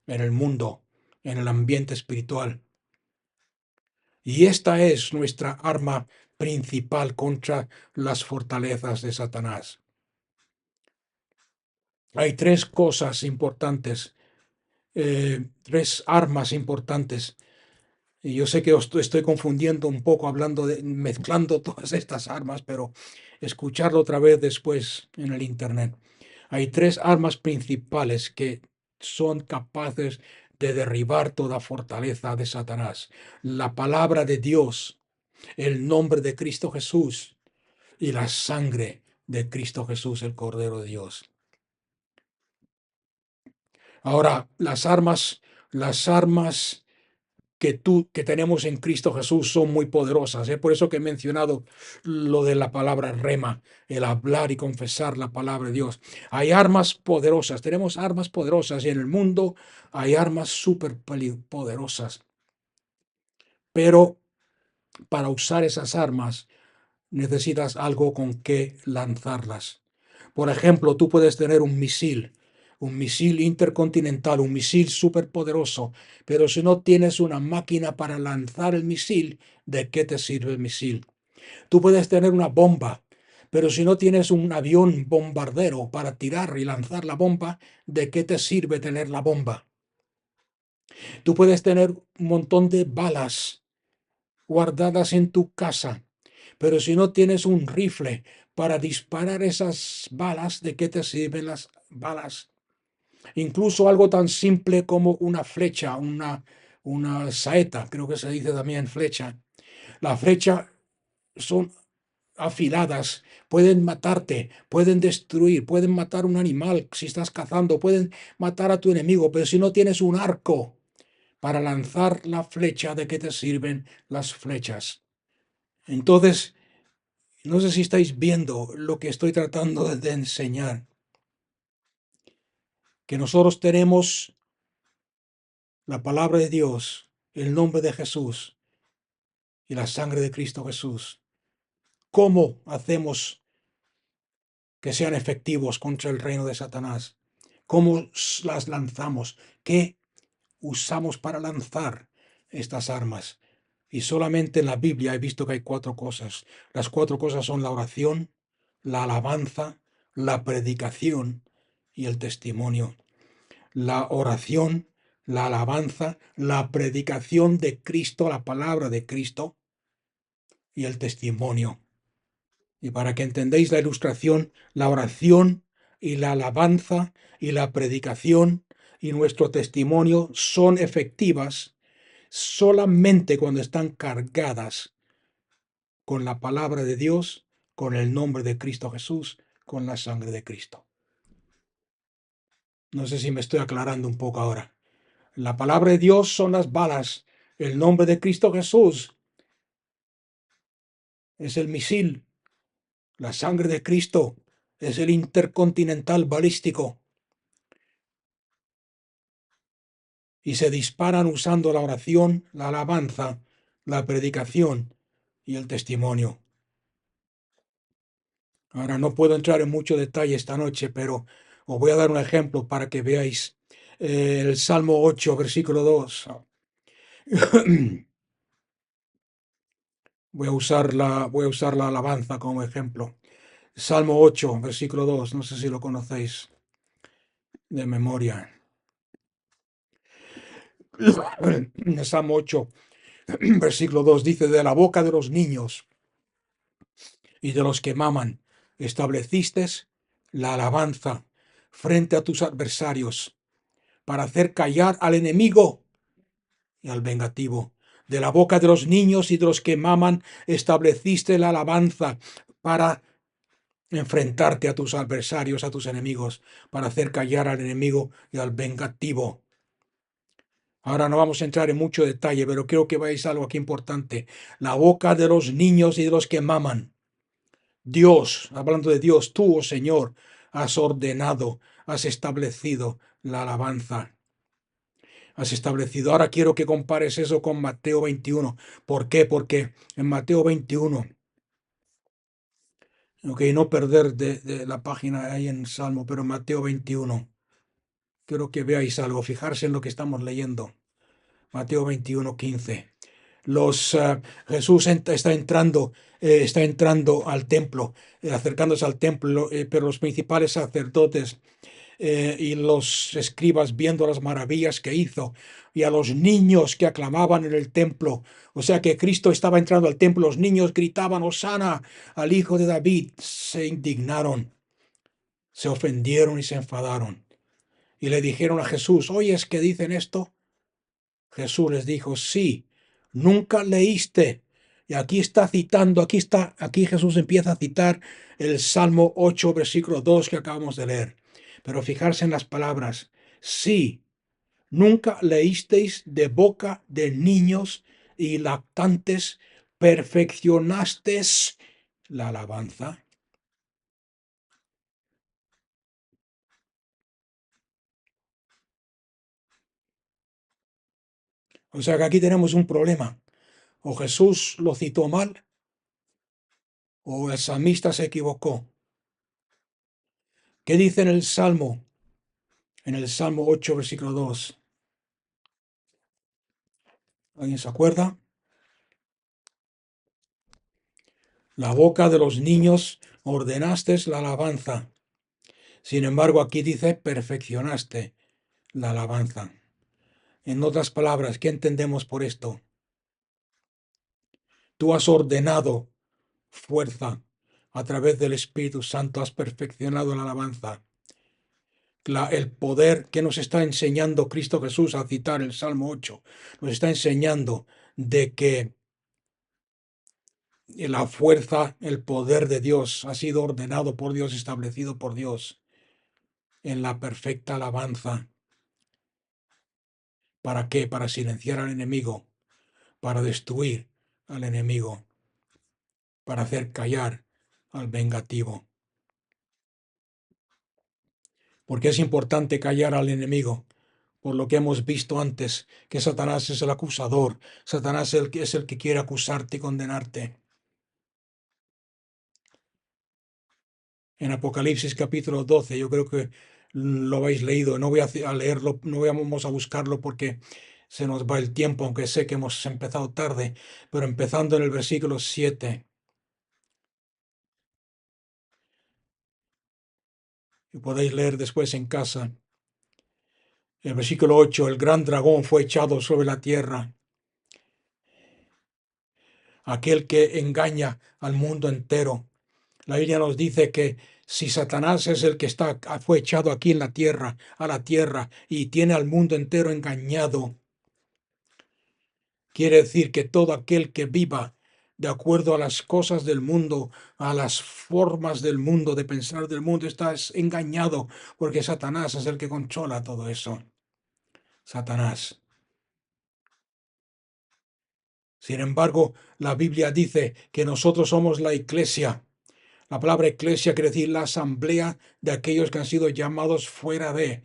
en el mundo, en el ambiente espiritual. Y esta es nuestra arma principal contra las fortalezas de Satanás. Hay 3 cosas importantes, 3 armas importantes. Y yo sé que os estoy confundiendo un poco mezclando todas estas armas, pero escucharlo otra vez después en el internet. Hay 3 armas principales que son capaces de derribar toda fortaleza de Satanás. La palabra de Dios, el nombre de Cristo Jesús y la sangre de Cristo Jesús, el Cordero de Dios. Ahora, las armas que tenemos en Cristo Jesús son muy poderosas. Es por eso que he mencionado lo de la palabra rema, el hablar y confesar la palabra de Dios. Hay armas poderosas, tenemos armas poderosas y en el mundo hay armas súper poderosas. Pero para usar esas armas necesitas algo con que lanzarlas. Por ejemplo, tú puedes tener un misil intercontinental, un misil superpoderoso, pero si no tienes una máquina para lanzar el misil, ¿de qué te sirve el misil? Tú puedes tener una bomba, pero si no tienes un avión bombardero para tirar y lanzar la bomba, ¿de qué te sirve tener la bomba? Tú puedes tener un montón de balas guardadas en tu casa, pero si no tienes un rifle para disparar esas balas, ¿de qué te sirven las balas? Incluso algo tan simple como una flecha, una saeta, creo que se dice también flecha. La flecha son afiladas, pueden matarte, pueden destruir, pueden matar un animal si estás cazando, pueden matar a tu enemigo, pero si no tienes un arco para lanzar la flecha, ¿de qué te sirven las flechas? Entonces, no sé si estáis viendo lo que estoy tratando de enseñar, que nosotros tenemos la palabra de Dios, el nombre de Jesús y la sangre de Cristo Jesús. ¿Cómo hacemos que sean efectivos contra el reino de Satanás? ¿Cómo las lanzamos? ¿Qué usamos para lanzar estas armas? Y solamente en la Biblia he visto que hay 4 cosas. Las 4 cosas son la oración, la alabanza, la predicación y el testimonio. La oración, la alabanza, la predicación de Cristo, la palabra de Cristo y el testimonio. Y para que entendáis la ilustración, la oración y la alabanza y la predicación y nuestro testimonio son efectivas solamente cuando están cargadas con la palabra de Dios, con el nombre de Cristo Jesús, con la sangre de Cristo. No sé si me estoy aclarando un poco ahora. La palabra de Dios son las balas. El nombre de Cristo Jesús es el misil. La sangre de Cristo es el intercontinental balístico. Y se disparan usando la oración, la alabanza, la predicación y el testimonio. Ahora no puedo entrar en mucho detalle esta noche, pero os voy a dar un ejemplo para que veáis. El Salmo 8, versículo 2. Voy a usar la alabanza como ejemplo. Salmo 8, versículo 2. No sé si lo conocéis de memoria. Salmo 8, versículo 2 dice: de la boca de los niños y de los que maman, estableciste la alabanza frente a tus adversarios, para hacer callar al enemigo y al vengativo. De la boca de los niños y de los que maman, estableciste la alabanza para enfrentarte a tus adversarios, a tus enemigos, para hacer callar al enemigo y al vengativo. Ahora no vamos a entrar en mucho detalle, pero quiero que veáis algo aquí importante. La boca de los niños y de los que maman. Dios, hablando de Dios, tú, oh Señor, has ordenado, has establecido la alabanza. Has establecido. Ahora quiero que compares eso con Mateo 21. ¿Por qué? Porque en Mateo 21, ok, no perder de la página ahí en Salmo, pero en Mateo 21, quiero que veáis algo, fijarse en lo que estamos leyendo. Mateo 21, 15. Jesús está entrando al templo, acercándose al templo, pero los principales sacerdotes y los escribas viendo las maravillas que hizo, y a los niños que aclamaban en el templo. O sea que Cristo estaba entrando al templo, los niños gritaban Hosana al Hijo de David. Se indignaron, se ofendieron y se enfadaron. Y le dijeron a Jesús: ¿oyes que dicen esto? Jesús les dijo: sí, nunca leíste. Y aquí está citando, aquí Jesús empieza a citar el Salmo 8, versículo 2 que acabamos de leer. Pero fijarse en las palabras: sí, Nunca leísteis de boca de niños y lactantes, perfeccionasteis la alabanza. O sea que aquí tenemos un problema. O Jesús lo citó mal, o el salmista se equivocó. ¿Qué dice en el Salmo? En el Salmo 8, versículo 2. ¿Alguien se acuerda? La boca de los niños ordenaste la alabanza. Sin embargo, aquí dice perfeccionaste la alabanza. En otras palabras, ¿qué entendemos por esto? Tú has ordenado fuerza a través del Espíritu Santo, has perfeccionado la alabanza. El poder que nos está enseñando Cristo Jesús a citar el Salmo 8, nos está enseñando de que la fuerza, el poder de Dios ha sido ordenado por Dios, establecido por Dios en la perfecta alabanza. ¿Para qué? Para silenciar al enemigo, para destruir al enemigo, para hacer callar al vengativo. Porque es importante callar al enemigo, por lo que hemos visto antes, que Satanás es el acusador, Satanás es el que quiere acusarte y condenarte. En Apocalipsis capítulo 12, yo creo que lo habéis leído, no voy a leerlo, no vamos a buscarlo porque se nos va el tiempo, aunque sé que hemos empezado tarde, pero empezando en el versículo 7, y podéis leer después en casa. El versículo 8, el gran dragón fue echado sobre la tierra, aquel que engaña al mundo entero. La Biblia nos dice que si Satanás es el que fue echado aquí en la tierra, a la tierra, y tiene al mundo entero engañado, quiere decir que todo aquel que viva de acuerdo a las cosas del mundo, a las formas del mundo, de pensar del mundo, está engañado, porque Satanás es el que controla todo eso. Satanás. Sin embargo, la Biblia dice que nosotros somos la iglesia. La palabra iglesia quiere decir la asamblea de aquellos que han sido llamados ¿fuera de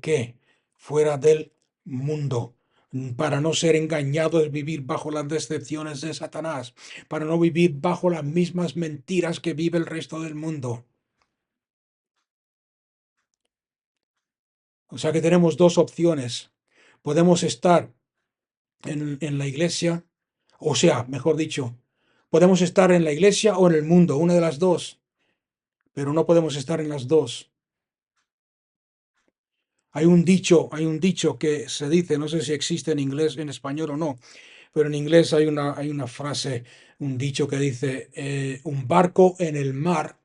qué? Fuera del mundo, para no ser engañados, vivir bajo las decepciones de Satanás, para no vivir bajo las mismas mentiras que vive el resto del mundo. O sea que tenemos dos opciones. Podemos estar en la iglesia, o sea, mejor dicho, podemos estar en la iglesia o en el mundo, una de las dos, pero no podemos estar en las dos. Hay un dicho que se dice, no sé si existe en inglés, en español o no, pero en inglés hay una frase, un dicho que dice, un barco en el mar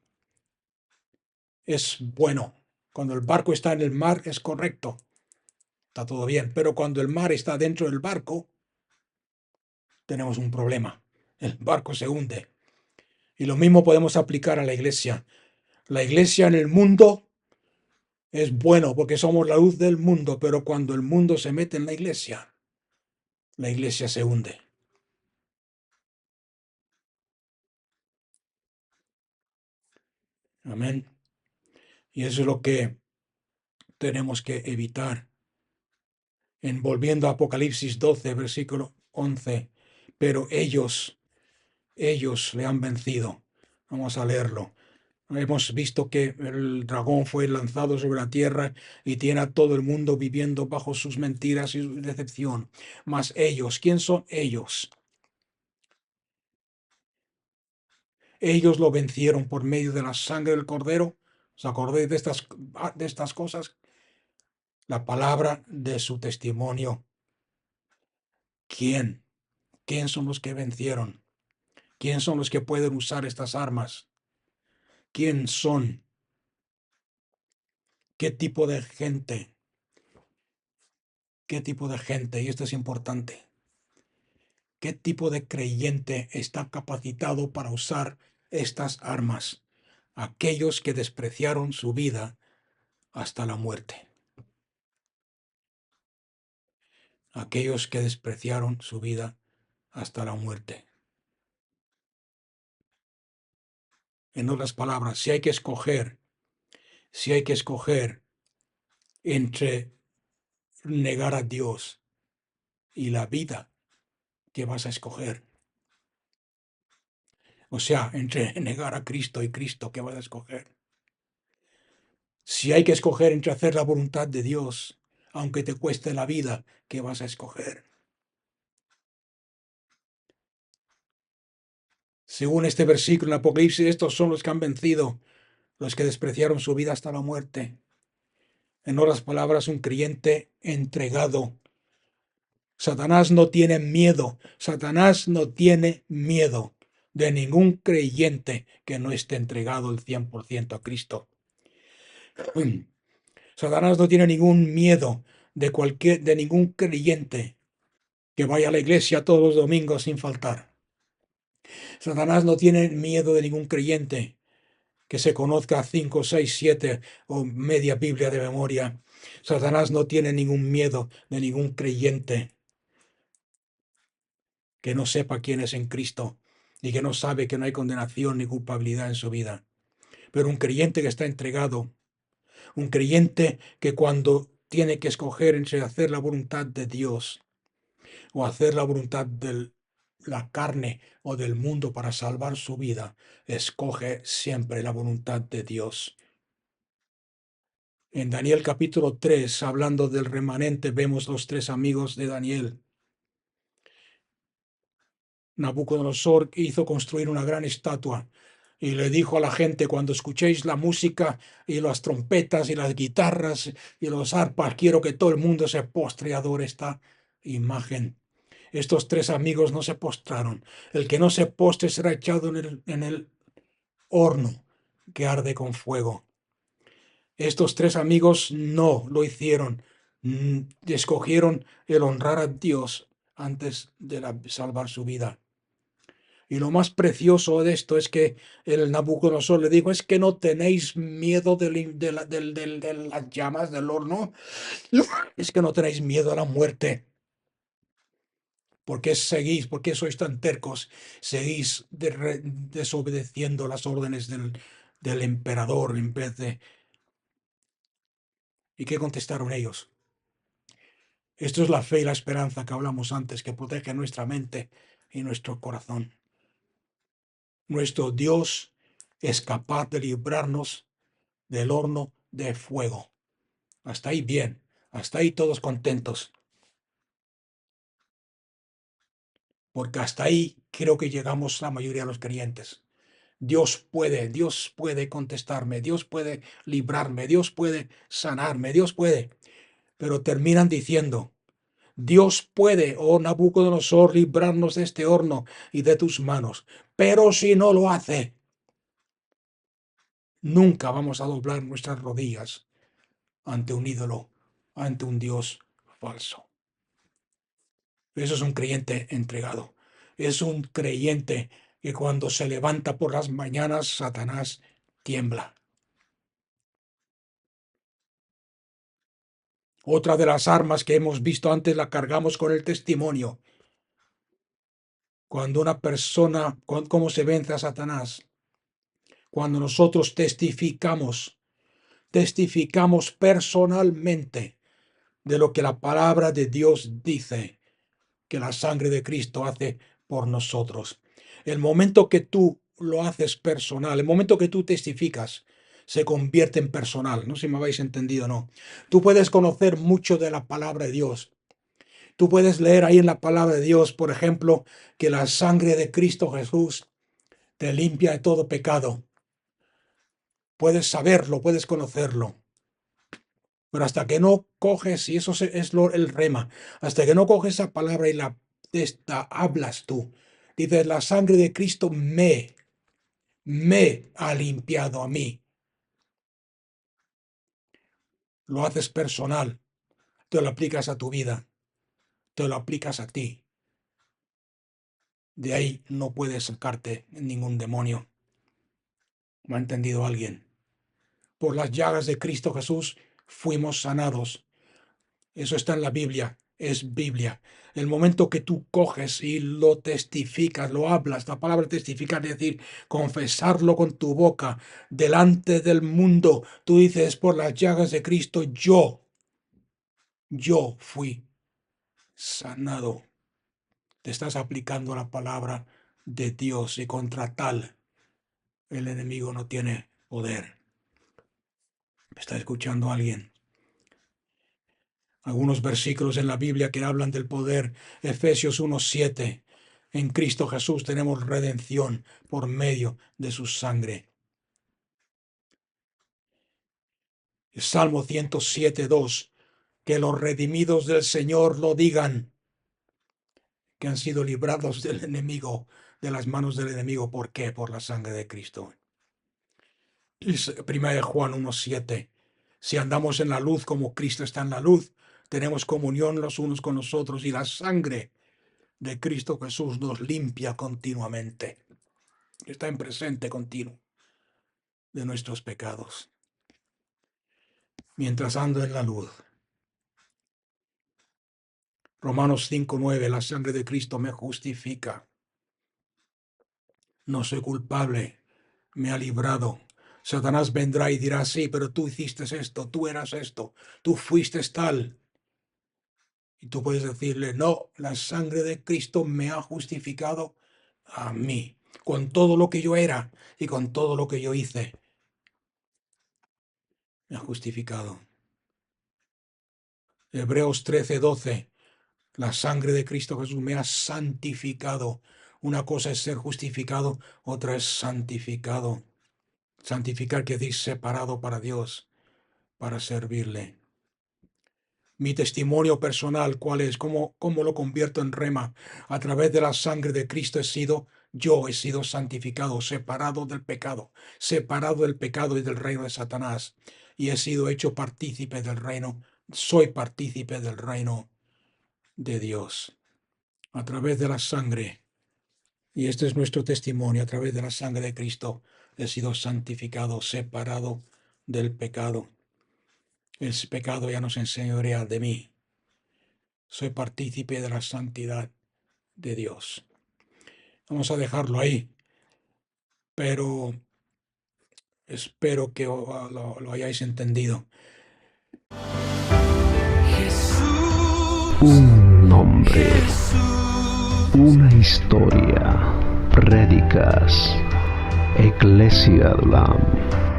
es bueno. Cuando el barco está en el mar es correcto, está todo bien, pero cuando el mar está dentro del barco, tenemos un problema. El barco se hunde. Y lo mismo podemos aplicar a la iglesia. La iglesia en el mundo es bueno porque somos la luz del mundo, pero cuando el mundo se mete en la iglesia se hunde. Amén. Y eso es lo que tenemos que evitar. En volviendo a Apocalipsis 12, versículo 11. Pero ellos le han vencido. Vamos a leerlo. Hemos visto que el dragón fue lanzado sobre la tierra y tiene a todo el mundo viviendo bajo sus mentiras y su decepción. Mas ellos, ¿quién son ellos? Ellos lo vencieron por medio de la sangre del cordero. ¿Os acordáis de estas cosas? La palabra de su testimonio. ¿Quién? ¿Quién son los que vencieron? ¿Quién son los que pueden usar estas armas? ¿Quién son? ¿Qué tipo de gente? ¿Qué tipo de gente? Y esto es importante. ¿Qué tipo de creyente está capacitado para usar estas armas? Aquellos que despreciaron su vida hasta la muerte. aquellos que despreciaron su vida hasta la muerte. En otras palabras, si hay que escoger entre negar a Dios y la vida, ¿qué vas a escoger? O sea, entre negar a Cristo y Cristo, ¿qué vas a escoger? Si hay que escoger entre hacer la voluntad de Dios, aunque te cueste la vida, ¿qué vas a escoger? Según este versículo en Apocalipsis, estos son los que han vencido, los que despreciaron su vida hasta la muerte. En otras palabras, un creyente entregado. Satanás no tiene miedo de ningún creyente que no esté entregado el 100% a Cristo. Satanás no tiene ningún miedo de ningún creyente que vaya a la iglesia todos los domingos sin faltar. Satanás no tiene miedo de ningún creyente que se conozca 5, 6, 7 o media Biblia de memoria. Satanás no tiene ningún miedo de ningún creyente que no sepa quién es en Cristo y que no sabe que no hay condenación ni culpabilidad en su vida. Pero un creyente que está entregado, un creyente que cuando tiene que escoger entre hacer la voluntad de Dios o hacer la voluntad de la carne o del mundo para salvar su vida, escoge siempre la voluntad de Dios. En Daniel capítulo 3, hablando del remanente, vemos los tres amigos de Daniel. Nabucodonosor hizo construir una gran estatua y le dijo a la gente: cuando escuchéis la música y las trompetas y las guitarras y los arpas, quiero que todo el mundo se postre y adore esta imagen. Estos tres amigos no se postraron. El que no se postre será echado en el horno que arde con fuego. Estos tres amigos no lo hicieron. Escogieron el honrar a Dios antes de salvar su vida. Y lo más precioso de esto es que el Nabucodonosor le dijo: es que no tenéis miedo de las llamas del horno, es que no tenéis miedo a la muerte. ¿Por qué sois tan tercos? Seguís desobedeciendo las órdenes del emperador en vez de... ¿Y qué contestaron ellos? Esto es la fe y la esperanza que hablamos antes, que protege nuestra mente y nuestro corazón. Nuestro Dios es capaz de librarnos del horno de fuego. Hasta ahí bien, hasta ahí todos contentos. Porque hasta ahí creo que llegamos la mayoría de los creyentes. Dios puede contestarme, Dios puede librarme, Dios puede sanarme, Dios puede. Pero terminan diciendo: Dios puede, oh Nabucodonosor, librarnos de este horno y de tus manos. Pero si no lo hace, nunca vamos a doblar nuestras rodillas ante un ídolo, ante un Dios falso. Eso es un creyente entregado. Es un creyente que cuando se levanta por las mañanas, Satanás tiembla. Otra de las armas que hemos visto antes la cargamos con el testimonio. Cuando una persona, ¿cómo se vence a Satanás? Cuando nosotros testificamos personalmente de lo que la palabra de Dios dice que la sangre de Cristo hace por nosotros. El momento que tú lo haces personal, el momento que tú testificas, se convierte en personal. No sé si me habéis entendido o no. Tú puedes conocer mucho de la palabra de Dios. Tú puedes leer ahí en la palabra de Dios, por ejemplo, que la sangre de Cristo Jesús te limpia de todo pecado. Puedes saberlo, puedes conocerlo. Pero hasta que no coges, y eso es el rema, hasta que no coges esa palabra y esta hablas tú, dices: la sangre de Cristo me ha limpiado a mí. Lo haces personal, te lo aplicas a tu vida, te lo aplicas a ti. De ahí no puedes sacarte ningún demonio. ¿Me ha entendido alguien? Por las llagas de Cristo Jesús fuimos sanados. Eso está en la Biblia. es Biblia. El momento que tú coges y lo testificas, lo hablas, la palabra testificar es decir, confesarlo con tu boca delante del mundo. Tú dices, por las llagas de Cristo, yo fui sanado. Te estás aplicando la palabra de Dios y contra tal el enemigo no tiene poder. ¿Me está escuchando alguien? Algunos versículos en la Biblia que hablan del poder. Efesios 1:7. En Cristo Jesús tenemos redención por medio de su sangre. El Salmo 107:2. Que los redimidos del Señor lo digan, que han sido librados del enemigo, de las manos del enemigo. ¿Por qué? Por la sangre de Cristo. 1 Juan 1:7. Si andamos en la luz como Cristo está en la luz, tenemos comunión los unos con los otros y la sangre de Cristo Jesús nos limpia continuamente. Está en presente continuo de nuestros pecados. Mientras ando en la luz. Romanos 5:9. La sangre de Cristo me justifica. No soy culpable. Me ha librado. Satanás vendrá y dirá, sí, pero tú hiciste esto, tú eras esto, tú fuiste tal. Y tú puedes decirle, no, la sangre de Cristo me ha justificado a mí, con todo lo que yo era y con todo lo que yo hice. Me ha justificado. Hebreos 13:12. La sangre de Cristo Jesús me ha santificado. Una cosa es ser justificado, otra es santificado. Santificar quiere decir separado para Dios, para servirle. Mi testimonio personal, ¿cuál es? ¿Cómo lo convierto en rema? A través de la sangre de Cristo he sido santificado, separado del pecado y del reino de Satanás. Y he sido hecho partícipe del reino, soy partícipe del reino de Dios. A través de la sangre, y este es nuestro testimonio, a través de la sangre de Cristo he sido santificado, separado del pecado. El pecado ya no se enseñorea de mí. Soy partícipe de la santidad de Dios. Vamos a dejarlo ahí, pero espero que lo hayáis entendido. Un nombre, una historia, prédicas, Eclesia Dulam.